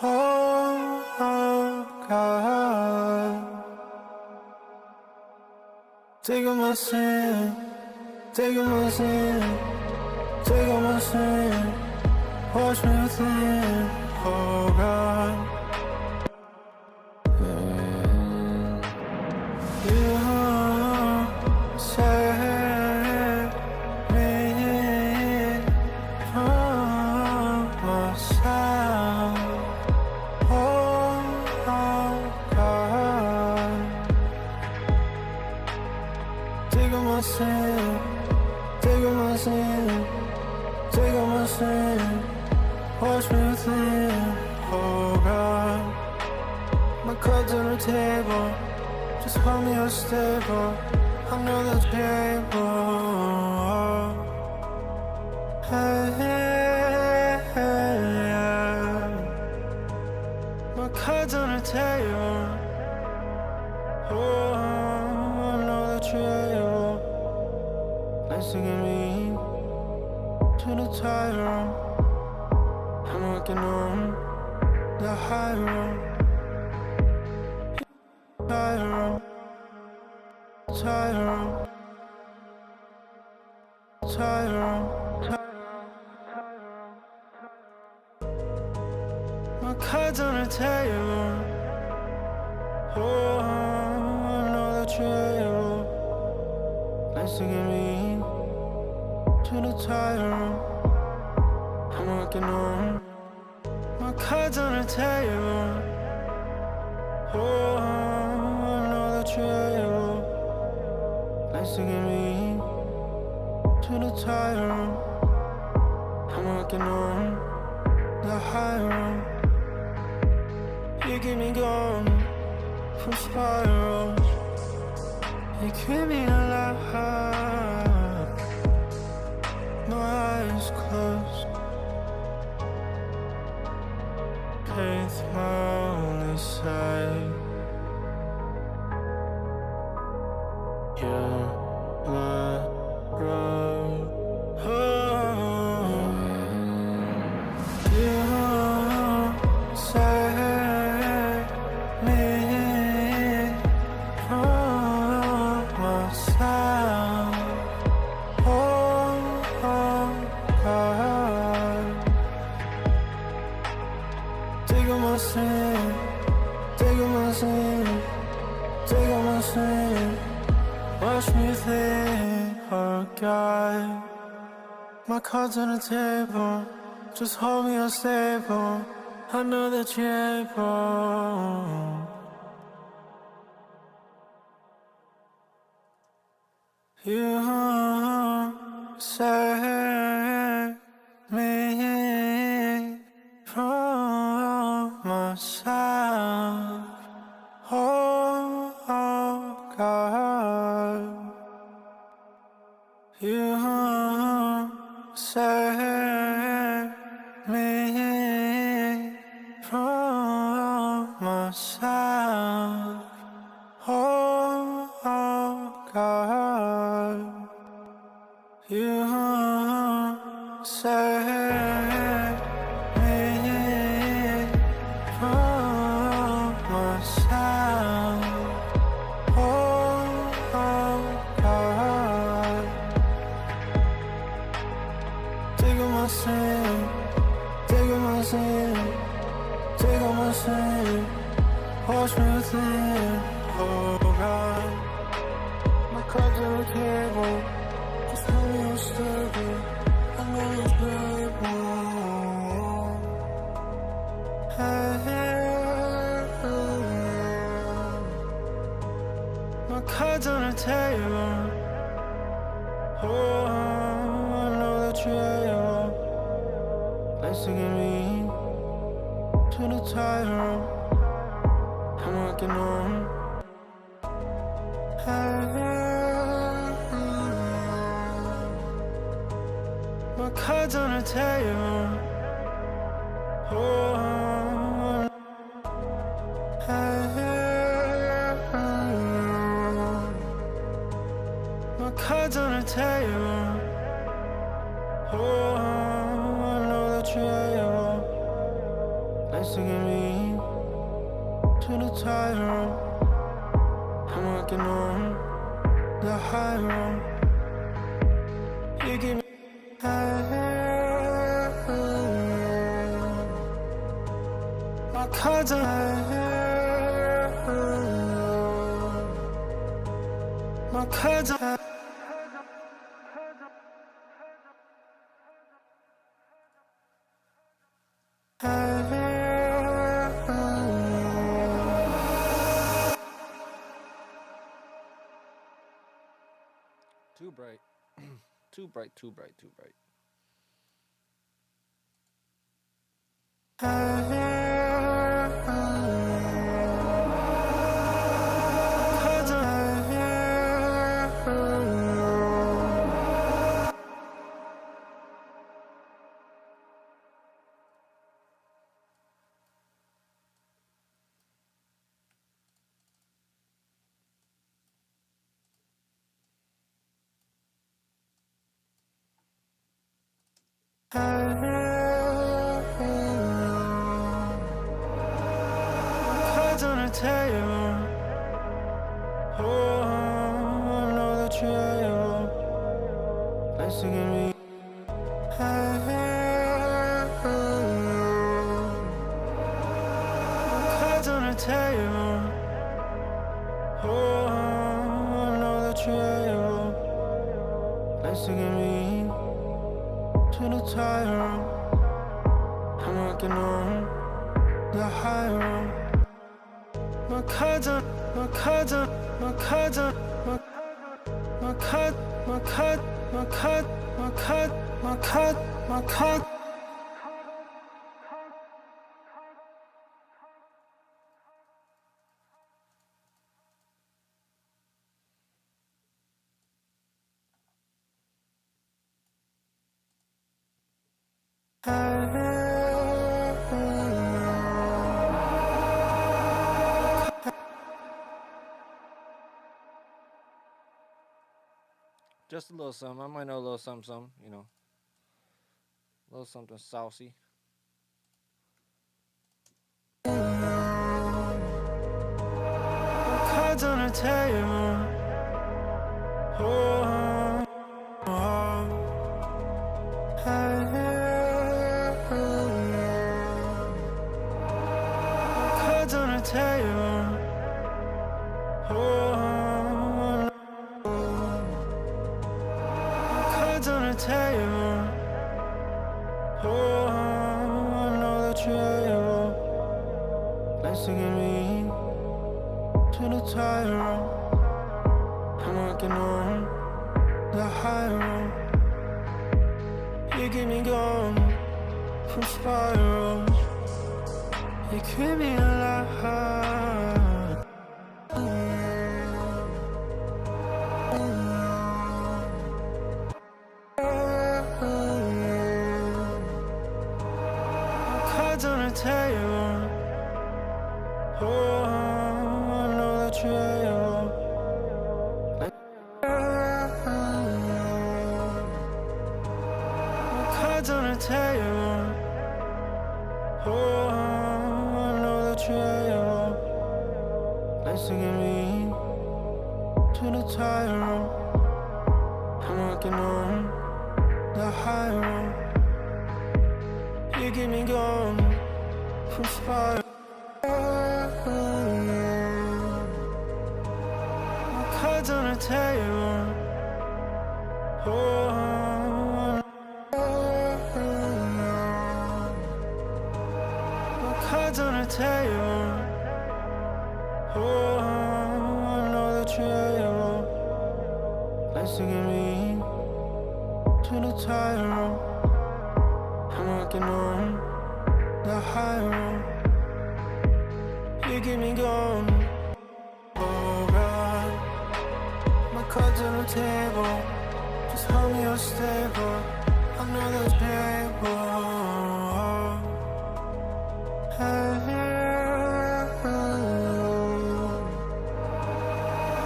Oh God, Take on my sin, take on my sin, take on my sin. Wash me within, oh God. You set me from myself, oh God. Take on my sin, take on my sin, take on my sin. Wash me within, oh God. My cards on the table, just hold me unstable. I know that you're able. Hey, hey, hey, yeah. My cards on the table. Oh, I know that you're able. Nice to get me to the tightrope. I'm working on the high road. Tightrope, tightrope, tightrope, tightrope. My cards on the table. Oh, I know that you're able. Nice to get me to the tightrope. I'm working on my cards on the table. Oh, I know that you're able. Nice to get me to the tightrope. I'm working on the high road. You keep me going from spirals. You keep me alive. My eyes closed. Faith, my only sight. You're my road. Oh, you set me from myself. Oh, God. Take on my sin, take on my sin, take on my sin. Wash me within, oh God. My cards on the table, just hold me unstable. I know that you're able. You set me from myself, oh God. You set me from myself, oh God. You set me from myself, oh God. Take on my sin, take on my sin, take on my sin. Wash me within, oh God. My cards on the table, just hold me unstable. I know you're able. Hey, my cards on the table. Oh, I know that you're able. Nice to get me to the tightrope. I'm working on. My cards on the table. Oh, my cards on the table. Oh, I know that you're able. Nice to get me to the tightrope. I'm working on the high road. You give me my cards are my cards are Too bright. Too bright, too bright, too bright. cards on the table. Oh, I know that you're able. Nice to get me. Cards on the table. Oh, I know that you're able. Nice to get me to the tire room. I'm working on the high road. My cards on, my cards on, my cards on, my card, my card, my card, my card, my card, my card. Just a little something. I might know a little something, you know. A little something saucy. Cards on the table. Oh, cards on the table. Oh, cards on the table. Oh, I know that you're able. Nice to get me to the tire road. I'm working on the high road. You get me going from spirals. You keep me alive. Cards on the table. Oh, I know that you're able. Cards on the table. Oh, I know that you're able. Nice to get me to the tire road. I'm working on the high road. You get me going from spiral. Cards on the table. Oh, cards on the table. Oh, I know that you're able. Nice to get me to the tire road. I'm working on the high road. You get me going. Oh God, my cards on the table. Just hold me unstable. I know that you're able.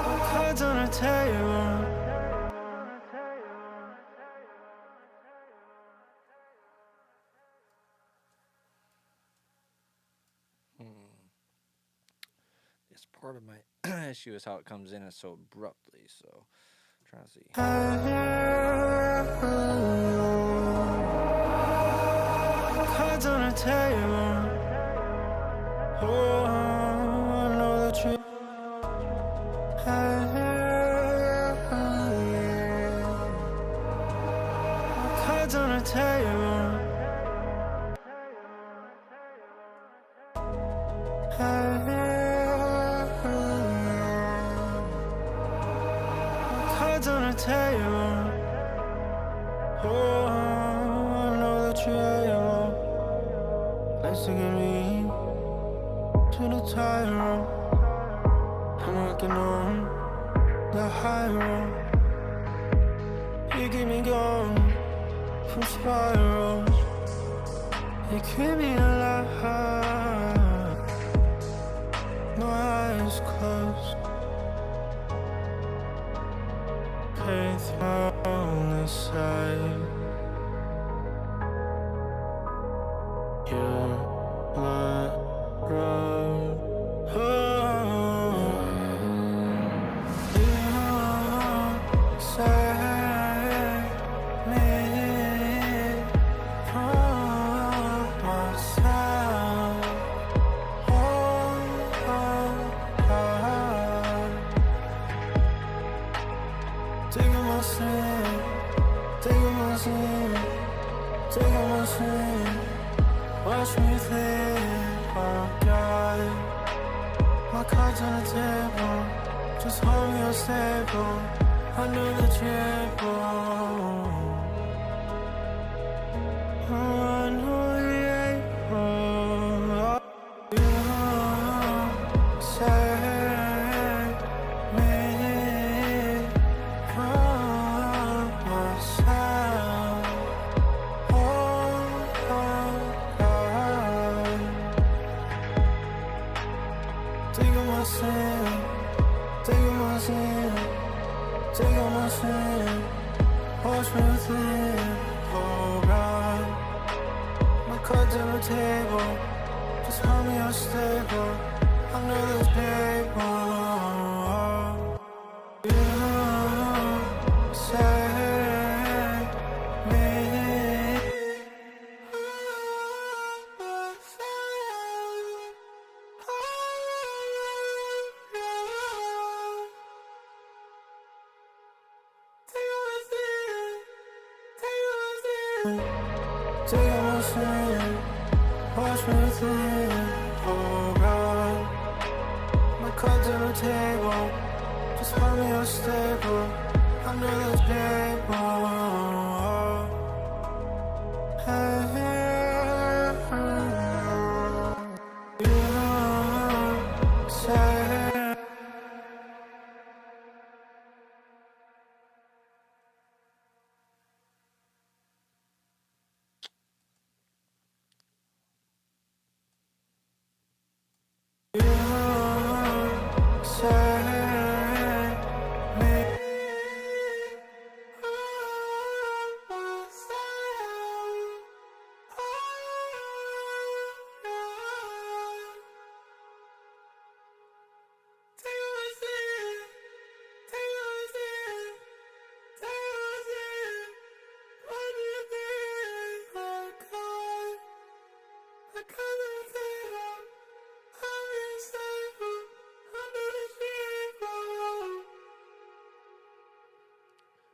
My cards on the table. This part of my issue is how it comes in so abruptly. So, I'm trying to see. Cards on a table. Oh, I know that you. Cards on a table. Cards on a table. Oh, I know that you're able. Let's get me to the tire room. I'm working on the high road. You keep me going from spirals. You keep me alive. My eyes closed. Faith on the side. You're my road. Oh, you save me from myself. Taking my sin, taking my sin, taking my sin. Watch me think, oh God. My cards on the table, just hold me unstable. I know that you're able. Oh, I know you're able. You save me from myself. Oh, God. Taking my sin, taking my sin, taking my sin. Wash me within, oh God. My cards on the table, just hold me unstable. I know this paper. You save me. Take my sin, wash me within, oh God. My cards on the table, just hold me unstable. I know this paper. You say.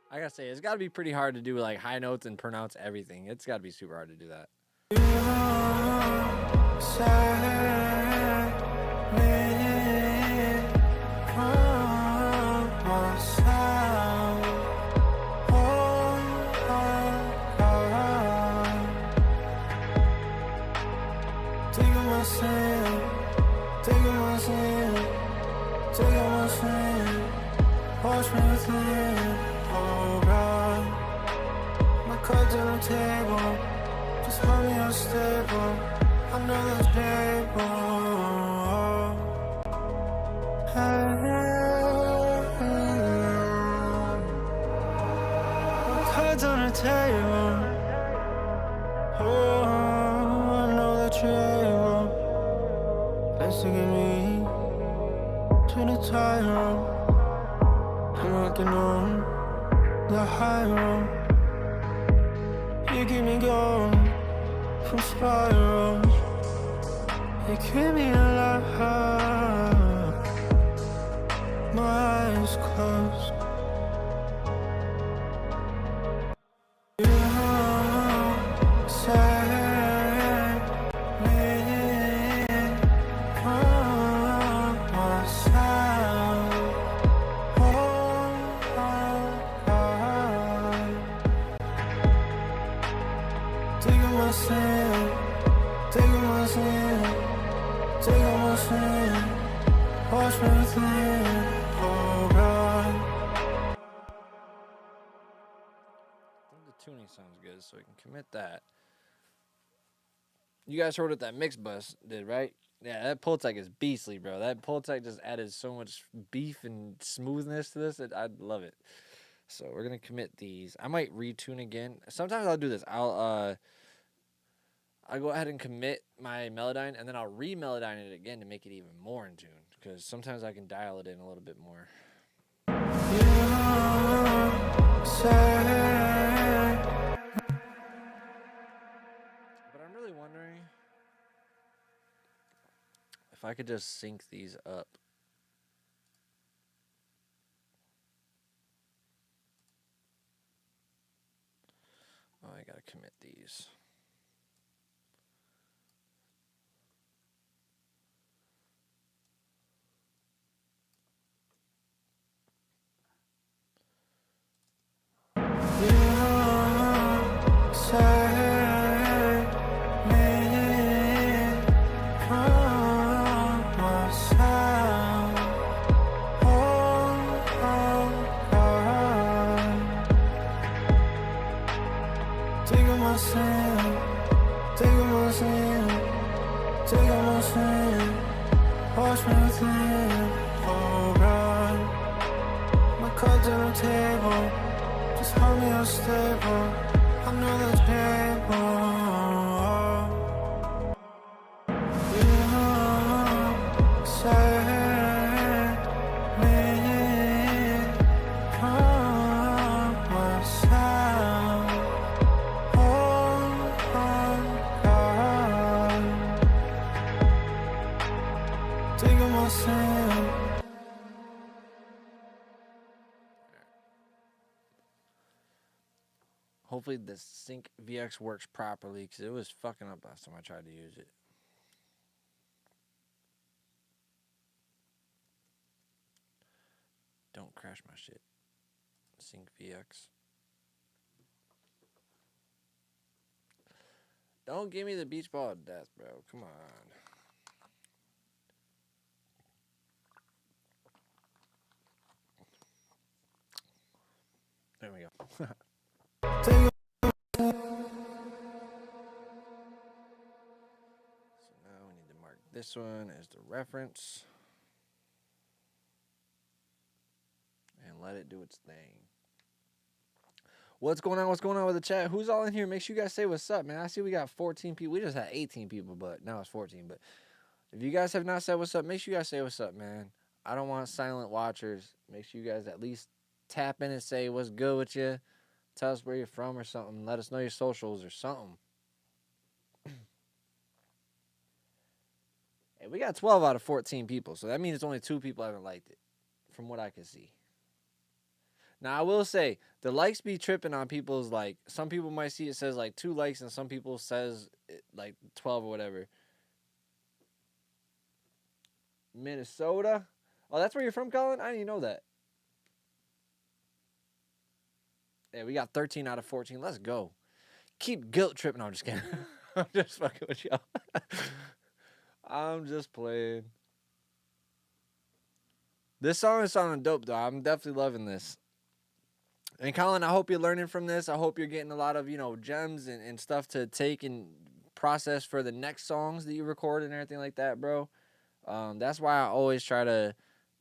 I gotta say, it's gotta be pretty hard to do like high notes and pronounce everything. It's gotta be super hard to do that. Wash me within, oh God. My cards on the table, just hold me unstable. I know this paper. My cards on the table. Oh, I know that you're able. Let's get me on a tightrope. I'm walking on the high road. You keep me going from spirals. You keep me alive. My eyes closed. You set me from myself. Oh, God. Taking my sin, taking my sin, taking my sin. Wash me within, oh God. I think the tuning sounds good, so we can commit that. You guys heard what that mix bus did, right? Yeah, that Pultec is beastly, bro. That Pultec just added so much beef and smoothness to this. I love it. So we're gonna commit these. I might retune again. Sometimes I'll do this. I'll go ahead and commit my Melodyne, and then I'll re-Melodyne it again to make it even more in tune. Because sometimes I can dial it in a little bit more. But I'm really wondering if I could just sync these up. Oh, I gotta commit these. Taking my sin, taking my sin, taking my sin. Wash me within, oh God. My cards on the table, just hold me unstable. I know the table. You set me from myself. Taking my sin. Hopefully the Sync VX works properly, because it was fucking up last time I tried to use it. Don't crash my shit. Sync VX. Don't give me the beach ball of death, bro. Come on. There we go. So now we need to mark this one as the reference. And let it do its thing. What's going on? What's going on with the chat? Who's all in here? Make sure you guys say what's up, man. I see we got 14 people. We just had 18 people, but now it's 14. But if you guys have not said what's up, make sure you guys say what's up, man. I don't want silent watchers. Make sure you guys at least tap in and say what's good with you. Tell us where you're from or something. Let us know your socials or something. Hey, we got 12 out of 14 people, so that means only 2 people haven't liked it, from what I can see. Now, I will say, the likes be tripping on people's, like, some people might see it says, like, 2 likes, and some people says, like, 12 or whatever. Minnesota? Oh, that's where you're from, Colin? I didn't even know that. Yeah, we got 13 out of 14. Let's go. Keep guilt tripping. No, I'm just kidding. I'm just fucking with y'all. I'm just playing. This song is sounding dope, though. I'm definitely loving this. And Colin, I hope you're learning from this. I hope you're getting a lot of, gems and stuff to take and process for the next songs that you record and everything like that, bro. That's why I always try to,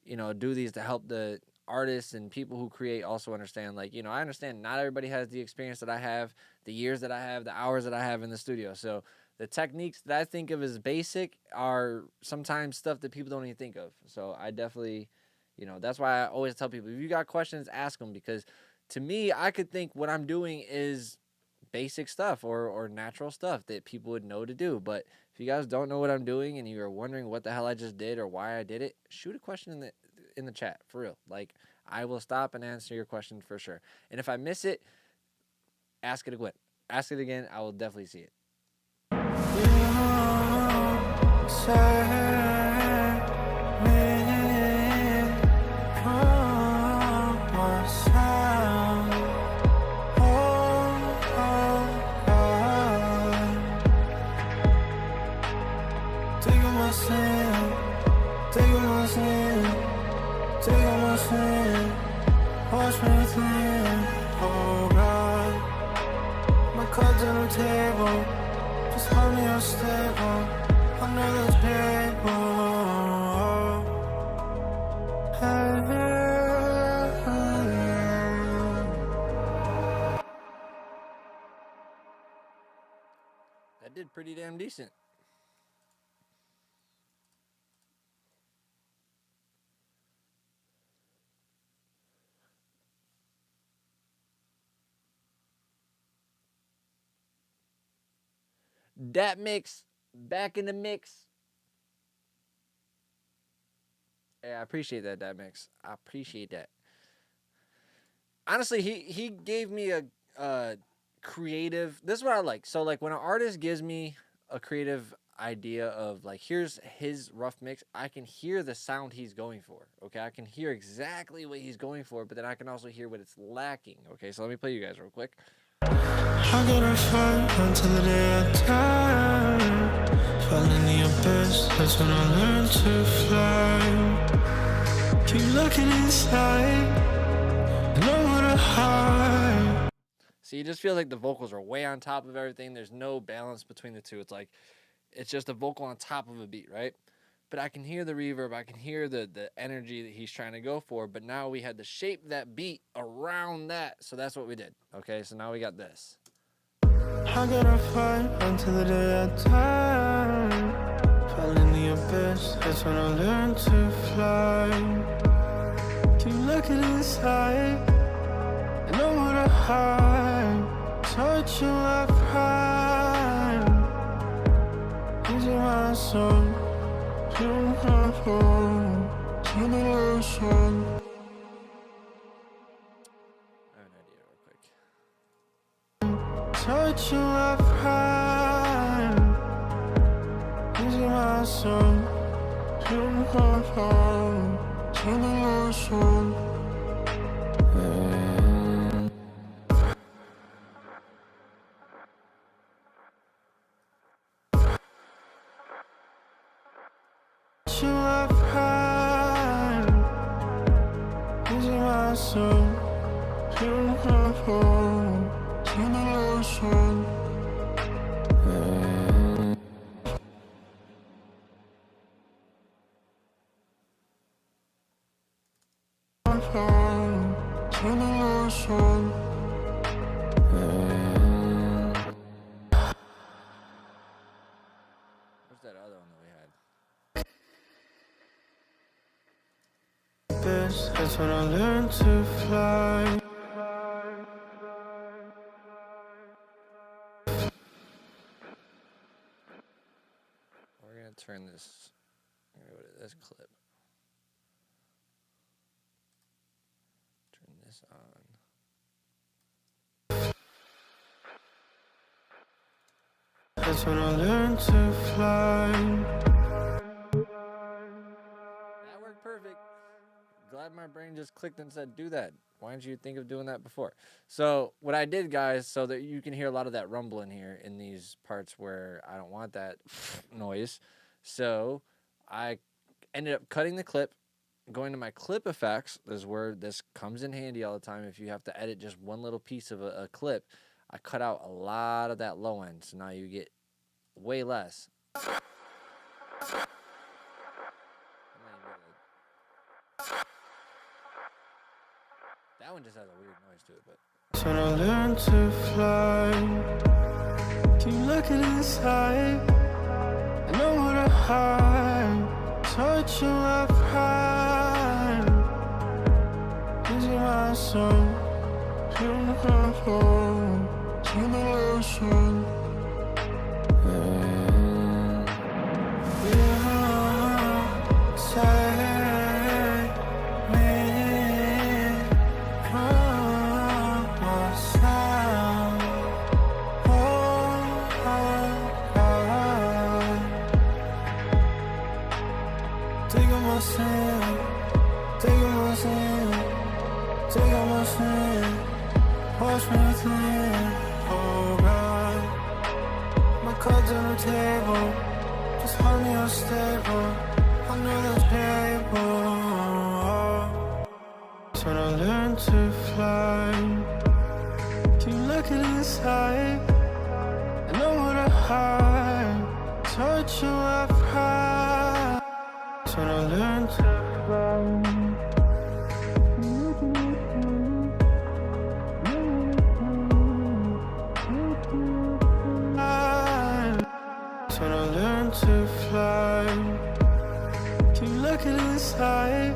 do these to help the artists and people who create also understand, like, I understand not everybody has the experience that I have, the years that I have, the hours that I have in the studio. So the techniques that I think of as basic are sometimes stuff that people don't even think of. So I definitely, that's why I always tell people, if you got questions, ask them, because to me, I could think what I'm doing is basic stuff or natural stuff that people would know to do. But if you guys don't know what I'm doing and you're wondering what the hell I just did or why I did it, shoot a question in the chat, for real. Like, I will stop and answer your question for sure. And if I miss it, ask it again. Ask it again. I will definitely see it. Watch me clean, oh God. My cards on the table, just hold me unstable under the table. Hey. That did pretty damn decent. Dat mix, back in the mix. Hey, I appreciate that mix. I appreciate that. Honestly, he gave me a creative. This is what I like. So like when an artist gives me a creative idea of like, here's his rough mix, I can hear the sound he's going for. Okay, I can hear exactly what he's going for, but then I can also hear what it's lacking. Okay, so let me play you guys real quick. I gotta fight until the day I die. Fall in the abyss, that's when I learn to fly. Keep looking inside, nowhere to hide. So you just feel like the vocals are way on top of everything. There's no balance between the two. It's like, it's just a vocal on top of a beat, right? But I can hear the reverb. I can hear the energy that he's trying to go for. But now we had to shape that beat around that. So that's what we did. Okay, so now we got this. I gotta fight until the day I die. Fall in the abyss, that's when I learn to fly. Keep looking inside, nowhere to hide. Touching my pride, losing my soul. You have home, generation. Touching my pride, losing my soul. You have home, generation. Where's that other one that we had? That's when I learned to fly. We're gonna turn this. I'm gonna go to this clip. Turn this on. That's when I learned to fly. That worked perfect. Glad my brain just clicked and said, do that. Why didn't you think of doing that before? So what I did, guys, so that you can hear a lot of that rumbling here in these parts where I don't want that noise. So I ended up cutting the clip, going to my clip effects. This is where this comes in handy all the time. If you have to edit just one little piece of a clip, I cut out a lot of that low end. So now you get way less. That one just has a weird noise to it, but. That's when I learned to fly. Keep looking inside, I know what I hide. Touch you up high. This is my song. Feel the control. Feel the lotion. Watch me clean, oh God. My cards on the table, just hold me unstable. Under the table. So when I learn to fly, keep looking inside, I know what I hide. Touch you up high. So when I learn to fly. When I learn to fly, keep looking inside,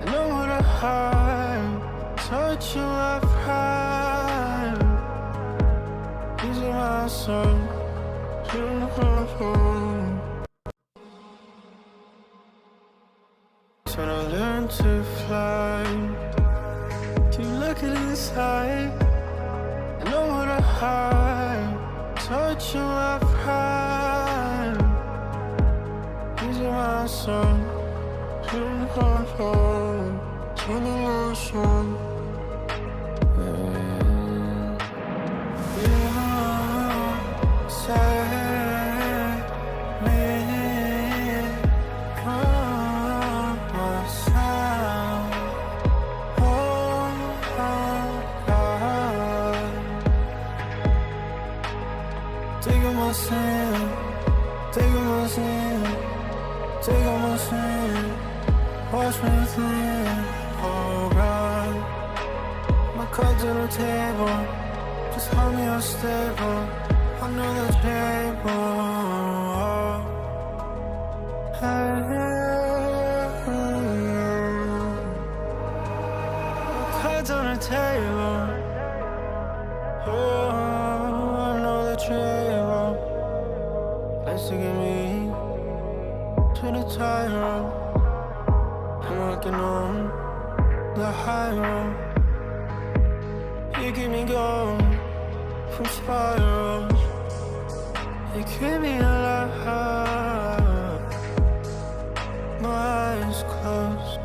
I know what I hide. Touch you up high. These are my songs. Feel the control. When I learn to fly, keep looking inside, I know what I hide. Touch you up high. These are my songs. Feel the control. Feel the lotion. Watch me clean, oh God. My cards on the table, just hold me unstable. Under the table. My cards on the table. Oh, I know the table. Let's get me to the tightrope. I'm working on the high road. You keep me going from spirals. You keep me alive. My eyes closed.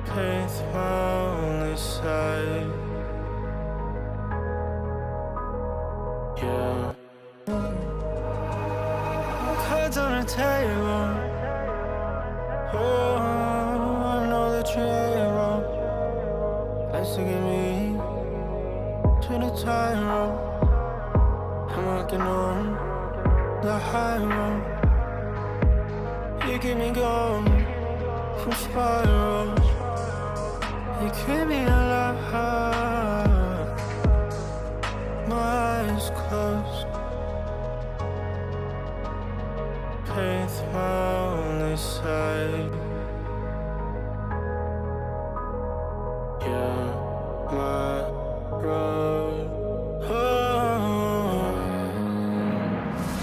Paint my only side. Yeah. Cards on the table. Oh, I know the trail. Let's get me to the tightrope. I'm working on the high road. You keep me going from spirals. You keep me alive. My eyes closed. Paint my only side. Yeah, my road. Oh,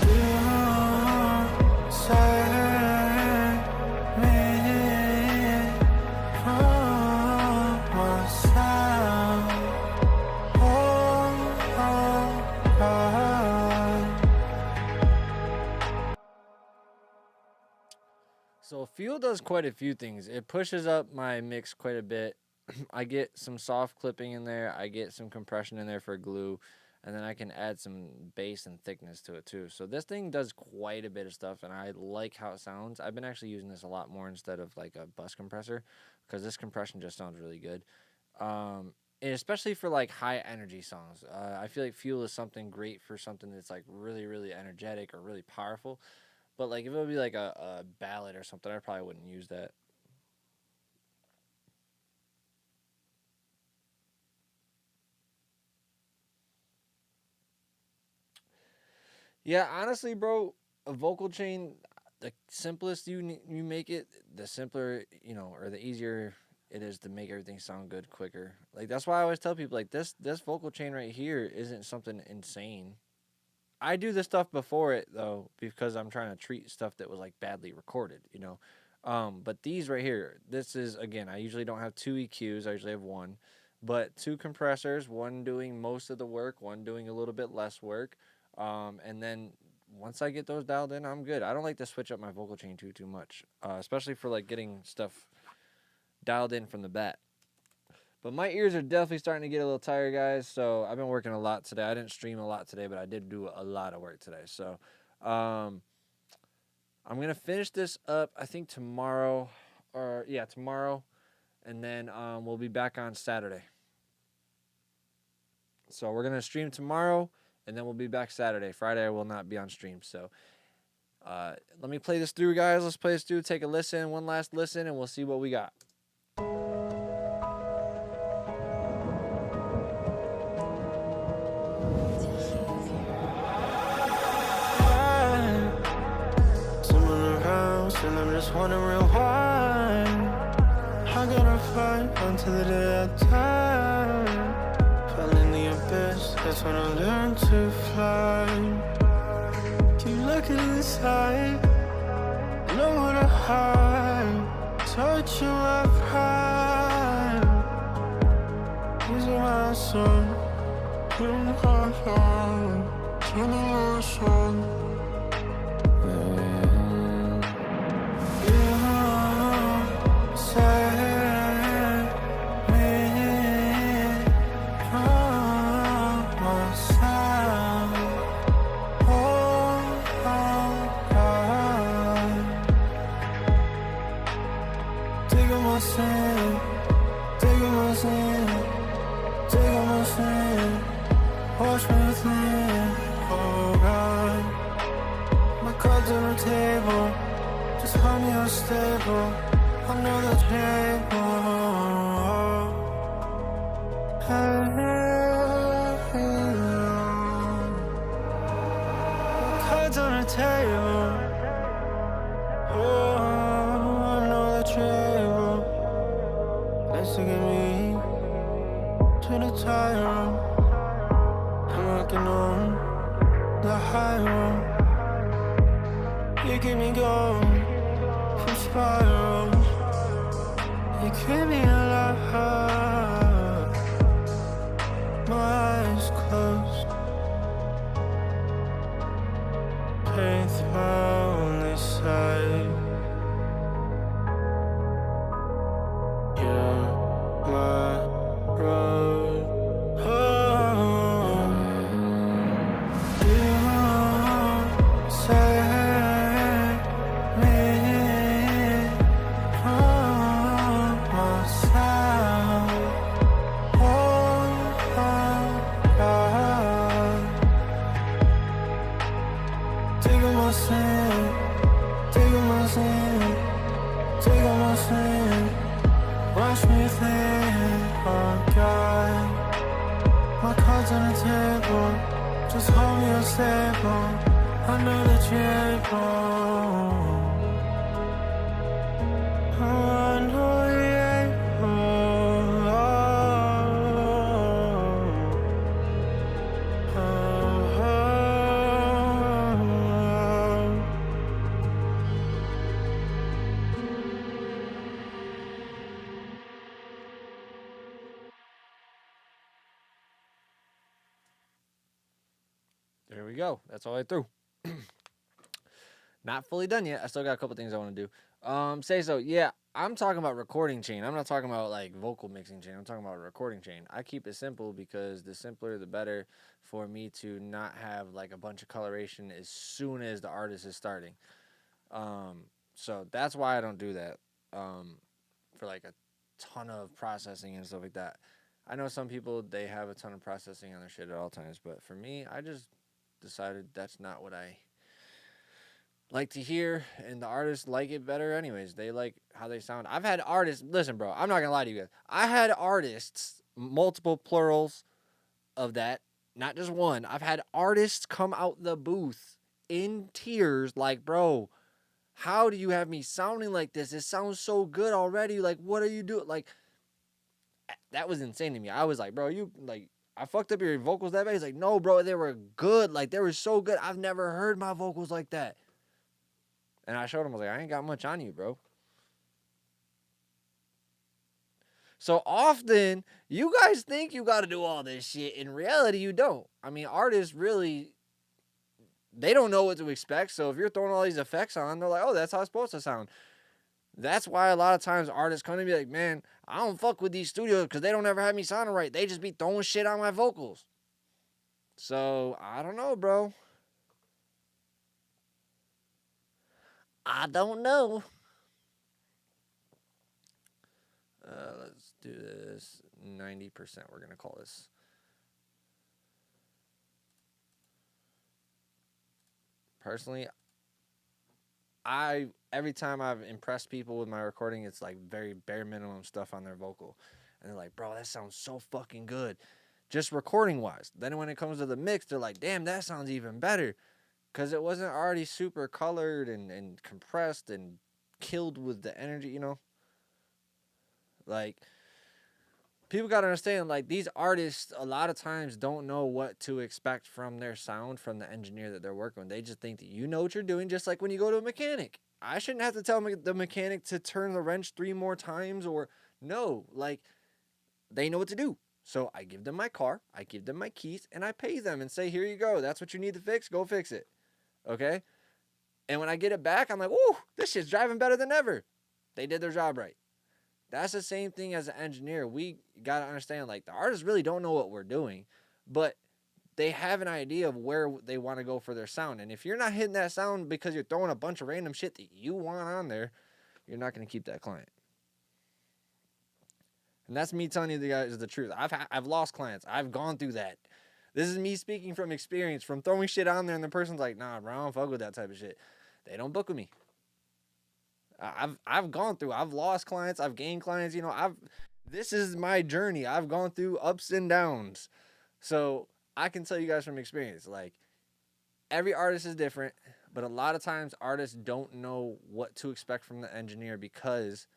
you save me from myself. Oh, God. So Fuel does quite a few things. It pushes up my mix quite a bit. I get some soft clipping in there. I get some compression in there for glue. And then I can add some bass and thickness to it too. So this thing does quite a bit of stuff, and I like how it sounds. I've been actually using this a lot more instead of like a bus compressor, because this compression just sounds really good. And especially for like high energy songs. I feel like Fuel is something great for something that's like really, really energetic or really powerful. But like if it would be like a ballad or something, I probably wouldn't use that. Yeah, honestly, bro, a vocal chain, the simplest you make it, the simpler, or the easier it is to make everything sound good quicker. Like that's why I always tell people like this vocal chain right here isn't something insane. I do this stuff before it though because I'm trying to treat stuff that was like badly recorded. But these right here, this is again, I usually don't have two EQs. I usually have one, but two compressors, one doing most of the work, one doing a little bit less work, and then once I get those dialed in, I'm good. I don't like to switch up my vocal chain too much, especially for like getting stuff dialed in from the bat. But my ears are definitely starting to get a little tired, guys. So I've been working a lot today. I didn't stream a lot today, but I did do a lot of work today. So I'm going to finish this up, I think, tomorrow. Tomorrow. And then we'll be back on Saturday. So we're going to stream tomorrow, and then we'll be back Saturday. Friday, I will not be on stream. So let me play this through, guys. Let's play this through. Take a listen, one last listen, and we'll see what we got. And I'm just wondering why I gotta fight until the day I die. Fell in the abyss, that's when I learned to fly. Keep looking inside, know what I hide. Touching my pride. These are my son, in the heart, turning my son. Wash me within, oh God. My cards on the table, just hold me unstable. I know the table. My cards on the table. Oh, I know the table. Let's get me to the tire room. Working on the high road. You keep me going from spirals. You keep me alive. My eyes closed. Pain's my only sight. You're my road. Wash me within, oh God. My cards on the table, just hold me unstable. I know that you're able. Oh, I know you're able. There we go. That's all I threw. Not fully done yet. I still got a couple things I want to do. Say so. Yeah, I'm talking about recording chain. I'm not talking about like vocal mixing chain. I'm talking about recording chain. I keep it simple because the simpler the better for me to not have like a bunch of coloration as soon as the artist is starting. So that's why I don't do that. For like a ton of processing and stuff like that. I know some people, they have a ton of processing on their shit at all times, but for me, I just decided that's not what I like to hear, and the artists like it better anyways. They like how they sound. I've had artists, listen, bro, I'm not gonna lie to you guys. I had artists, multiple plurals of that, not just one. I've had artists come out the booth in tears, like, bro, how do you have me sounding like this? It sounds so good already. Like, what are you doing? Like, that was insane to me. I was like, bro, you, like, I fucked up your vocals that bad? He's like, no, bro, they were good. Like, they were so good. I've never heard my vocals like that. And I showed him, I was like, I ain't got much on you, bro. So often, you guys think you got to do all this shit. In reality, you don't. I mean, artists really, they don't know what to expect. So if you're throwing all these effects on, they're like, oh, that's how it's supposed to sound. That's why a lot of times artists come to me like, man, I don't fuck with these studios because they don't ever have me sounding right. They just be throwing shit on my vocals. So, I don't know, bro. I don't know. Let's do this 90%. We're going to call this. Personally, every time I've impressed people with my recording, it's like very bare minimum stuff on their vocal. And they're like, bro, that sounds so fucking good. Just recording wise. Then when it comes to the mix, they're like, damn, that sounds even better. Because it wasn't already super colored and compressed and killed with the energy, you know? Like, people got to understand, like, these artists a lot of times don't know what to expect from their sound, from the engineer that they're working with. They just think that you know what you're doing, just like when you go to a mechanic. I shouldn't have to tell the mechanic to turn the wrench 3 more times, or no, like, they know what to do. So I give them my car, I give them my keys, and I pay them and say, here you go. That's what you need to fix. Go fix it. Okay? And when I get it back, I'm like, woo, this shit's driving better than ever. They did their job right. That's the same thing as an engineer. We got to understand, like, the artists really don't know what we're doing, but they have an idea of where they want to go for their sound. And if you're not hitting that sound because you're throwing a bunch of random shit that you want on there, you're not going to keep that client. And that's me telling you guys the truth. I've lost clients. I've gone through that. This is me speaking from experience, from throwing shit on there, and the person's like, nah, bro, I don't fuck with that type of shit. They don't book with me. I've gone through. I've lost clients. I've gained clients. You know, this is my journey. I've gone through ups and downs. So I can tell you guys from experience, like, every artist is different, but a lot of times artists don't know what to expect from the engineer because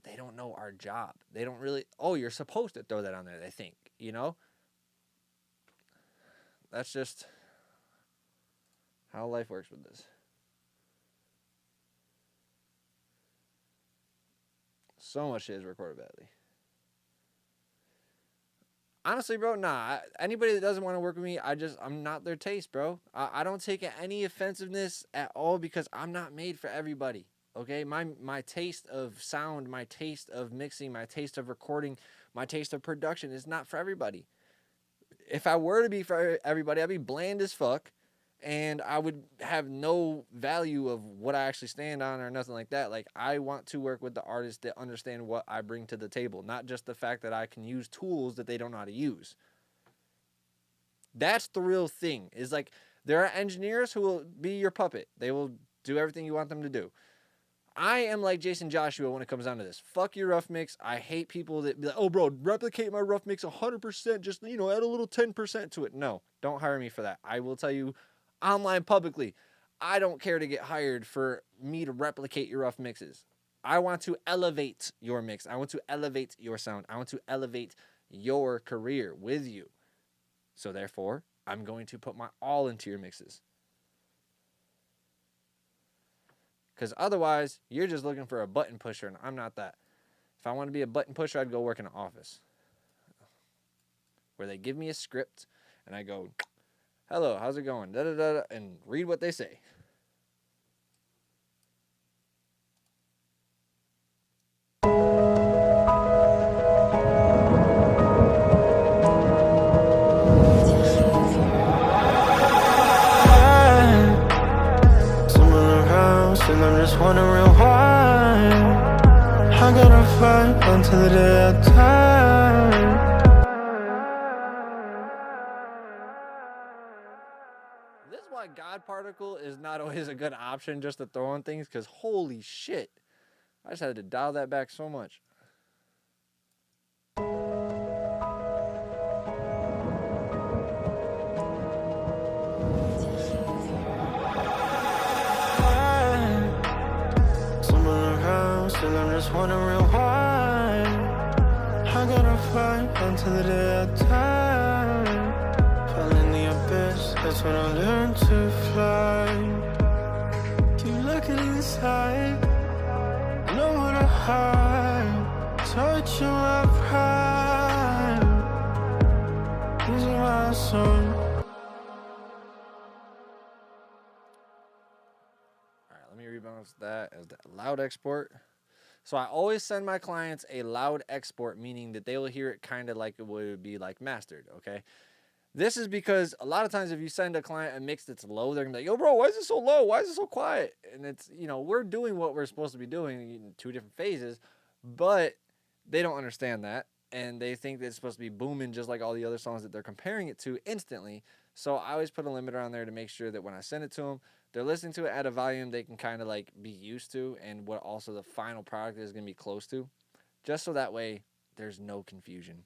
they don't know our job. They don't really, oh, you're supposed to throw that on there, they think, you know? That's just how life works with this. So much shit is recorded badly. Honestly, bro, nah. Anybody that doesn't want to work with me, I'm not their taste, bro. I don't take any offensiveness at all because I'm not made for everybody. Okay? My taste of sound, my taste of mixing, my taste of recording, my taste of production is not for everybody. If I were to be for everybody, I'd be bland as fuck. And I would have no value of what I actually stand on or nothing like that. Like, I want to work with the artists that understand what I bring to the table, not just the fact that I can use tools that they don't know how to use. That's the real thing. Is like, there are engineers who will be your puppet. They will do everything you want them to do. I am like Jason Joshua when it comes down to this. Fuck your rough mix. I hate people that be like, oh, bro, replicate my rough mix 100%. Just, you know, add a little 10% to it. No, don't hire me for that. I will tell you online publicly, I don't care to get hired for me to replicate your rough mixes. I want to elevate your mix. I want to elevate your sound. I want to elevate your career with you. So therefore, I'm going to put my all into your mixes. Because otherwise, you're just looking for a button pusher, and I'm not that. If I want to be a button pusher, I'd go work in an office where they give me a script, and I go, hello, how's it going? Da, da, da, da, and read what they say. And I'm just wondering why I gotta fight until the day I die. This is why God Particle is not always a good option just to throw on things, because holy shit. I just had to dial that back so much. until the day I die. Fell in the abyss, that's when I learned to fly. Keep looking inside, no more to hide. Touching my pride, losing my soul. Let me rebalance that as the loud export. So I always send my clients a loud export, meaning that they will hear it kind of like it would be like mastered, okay? This is because a lot of times if you send a client a mix that's low, they're gonna be like, yo, bro, why is it so low? Why is it so quiet? And it's, we're doing what we're supposed to be doing in 2 different phases, but they don't understand that. And they think that it's supposed to be booming just like all the other songs that they're comparing it to instantly. So I always put a limiter on there to make sure that when I send it to them, they're listening to it at a volume they can kind of like be used to and what also the final product is going to be close to, just so that way there's no confusion.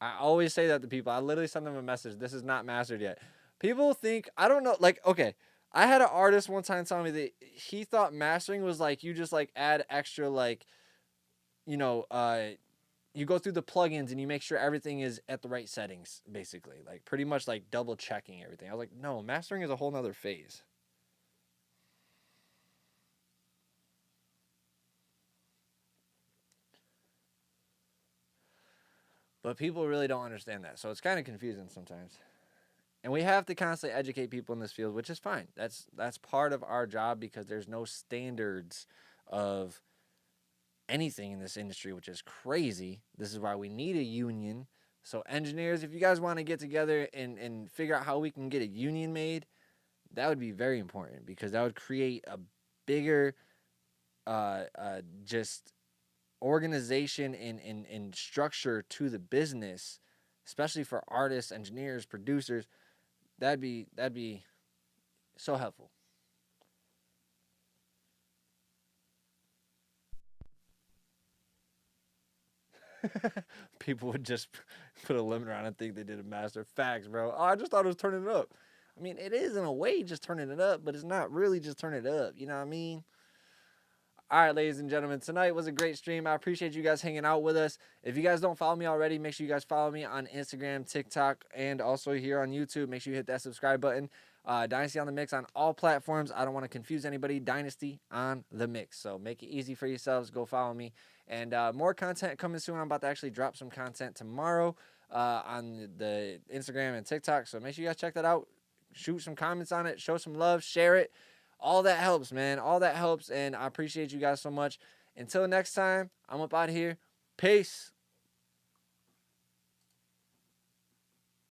I always say that to people. I literally send them a message. This is not mastered yet. People think, I don't know, like, okay, I had an artist one time tell me that he thought mastering was like you just like add extra like, you go through the plugins and you make sure everything is at the right settings, basically. Like pretty much like double checking everything. I was like, no, mastering is a whole nother phase. But people really don't understand that. So it's kind of confusing sometimes. And we have to constantly educate people in this field, which is fine. That's part of our job because there's no standards of anything in this industry, which is crazy. This is why we need a union. So engineers, if you guys want to get together and figure out how we can get a union made, that would be very important because that would create a bigger just organization and structure to the business, especially for artists, engineers, producers. That'd be so helpful. People would just put a limiter on and think they did a master. Facts, bro. Oh, I just thought it was turning it up. I mean, it is in a way just turning it up, but it's not really just turning it up. You know what I mean? All right, ladies and gentlemen, tonight was a great stream. I appreciate you guys hanging out with us. If you guys don't follow me already, make sure you guys follow me on Instagram, TikTok, and also here on YouTube. Make sure you hit that subscribe button. Dynasty on the Mix on all platforms. I don't want to confuse anybody. Dynasty on the Mix. So make it easy for yourselves. Go follow me. And more content coming soon. I'm about to actually drop some content tomorrow on the Instagram and TikTok. So make sure you guys check that out. Shoot some comments on it. Show some love. Share it. All that helps, man. All that helps. And I appreciate you guys so much. Until next time, I'm up out of here. Peace.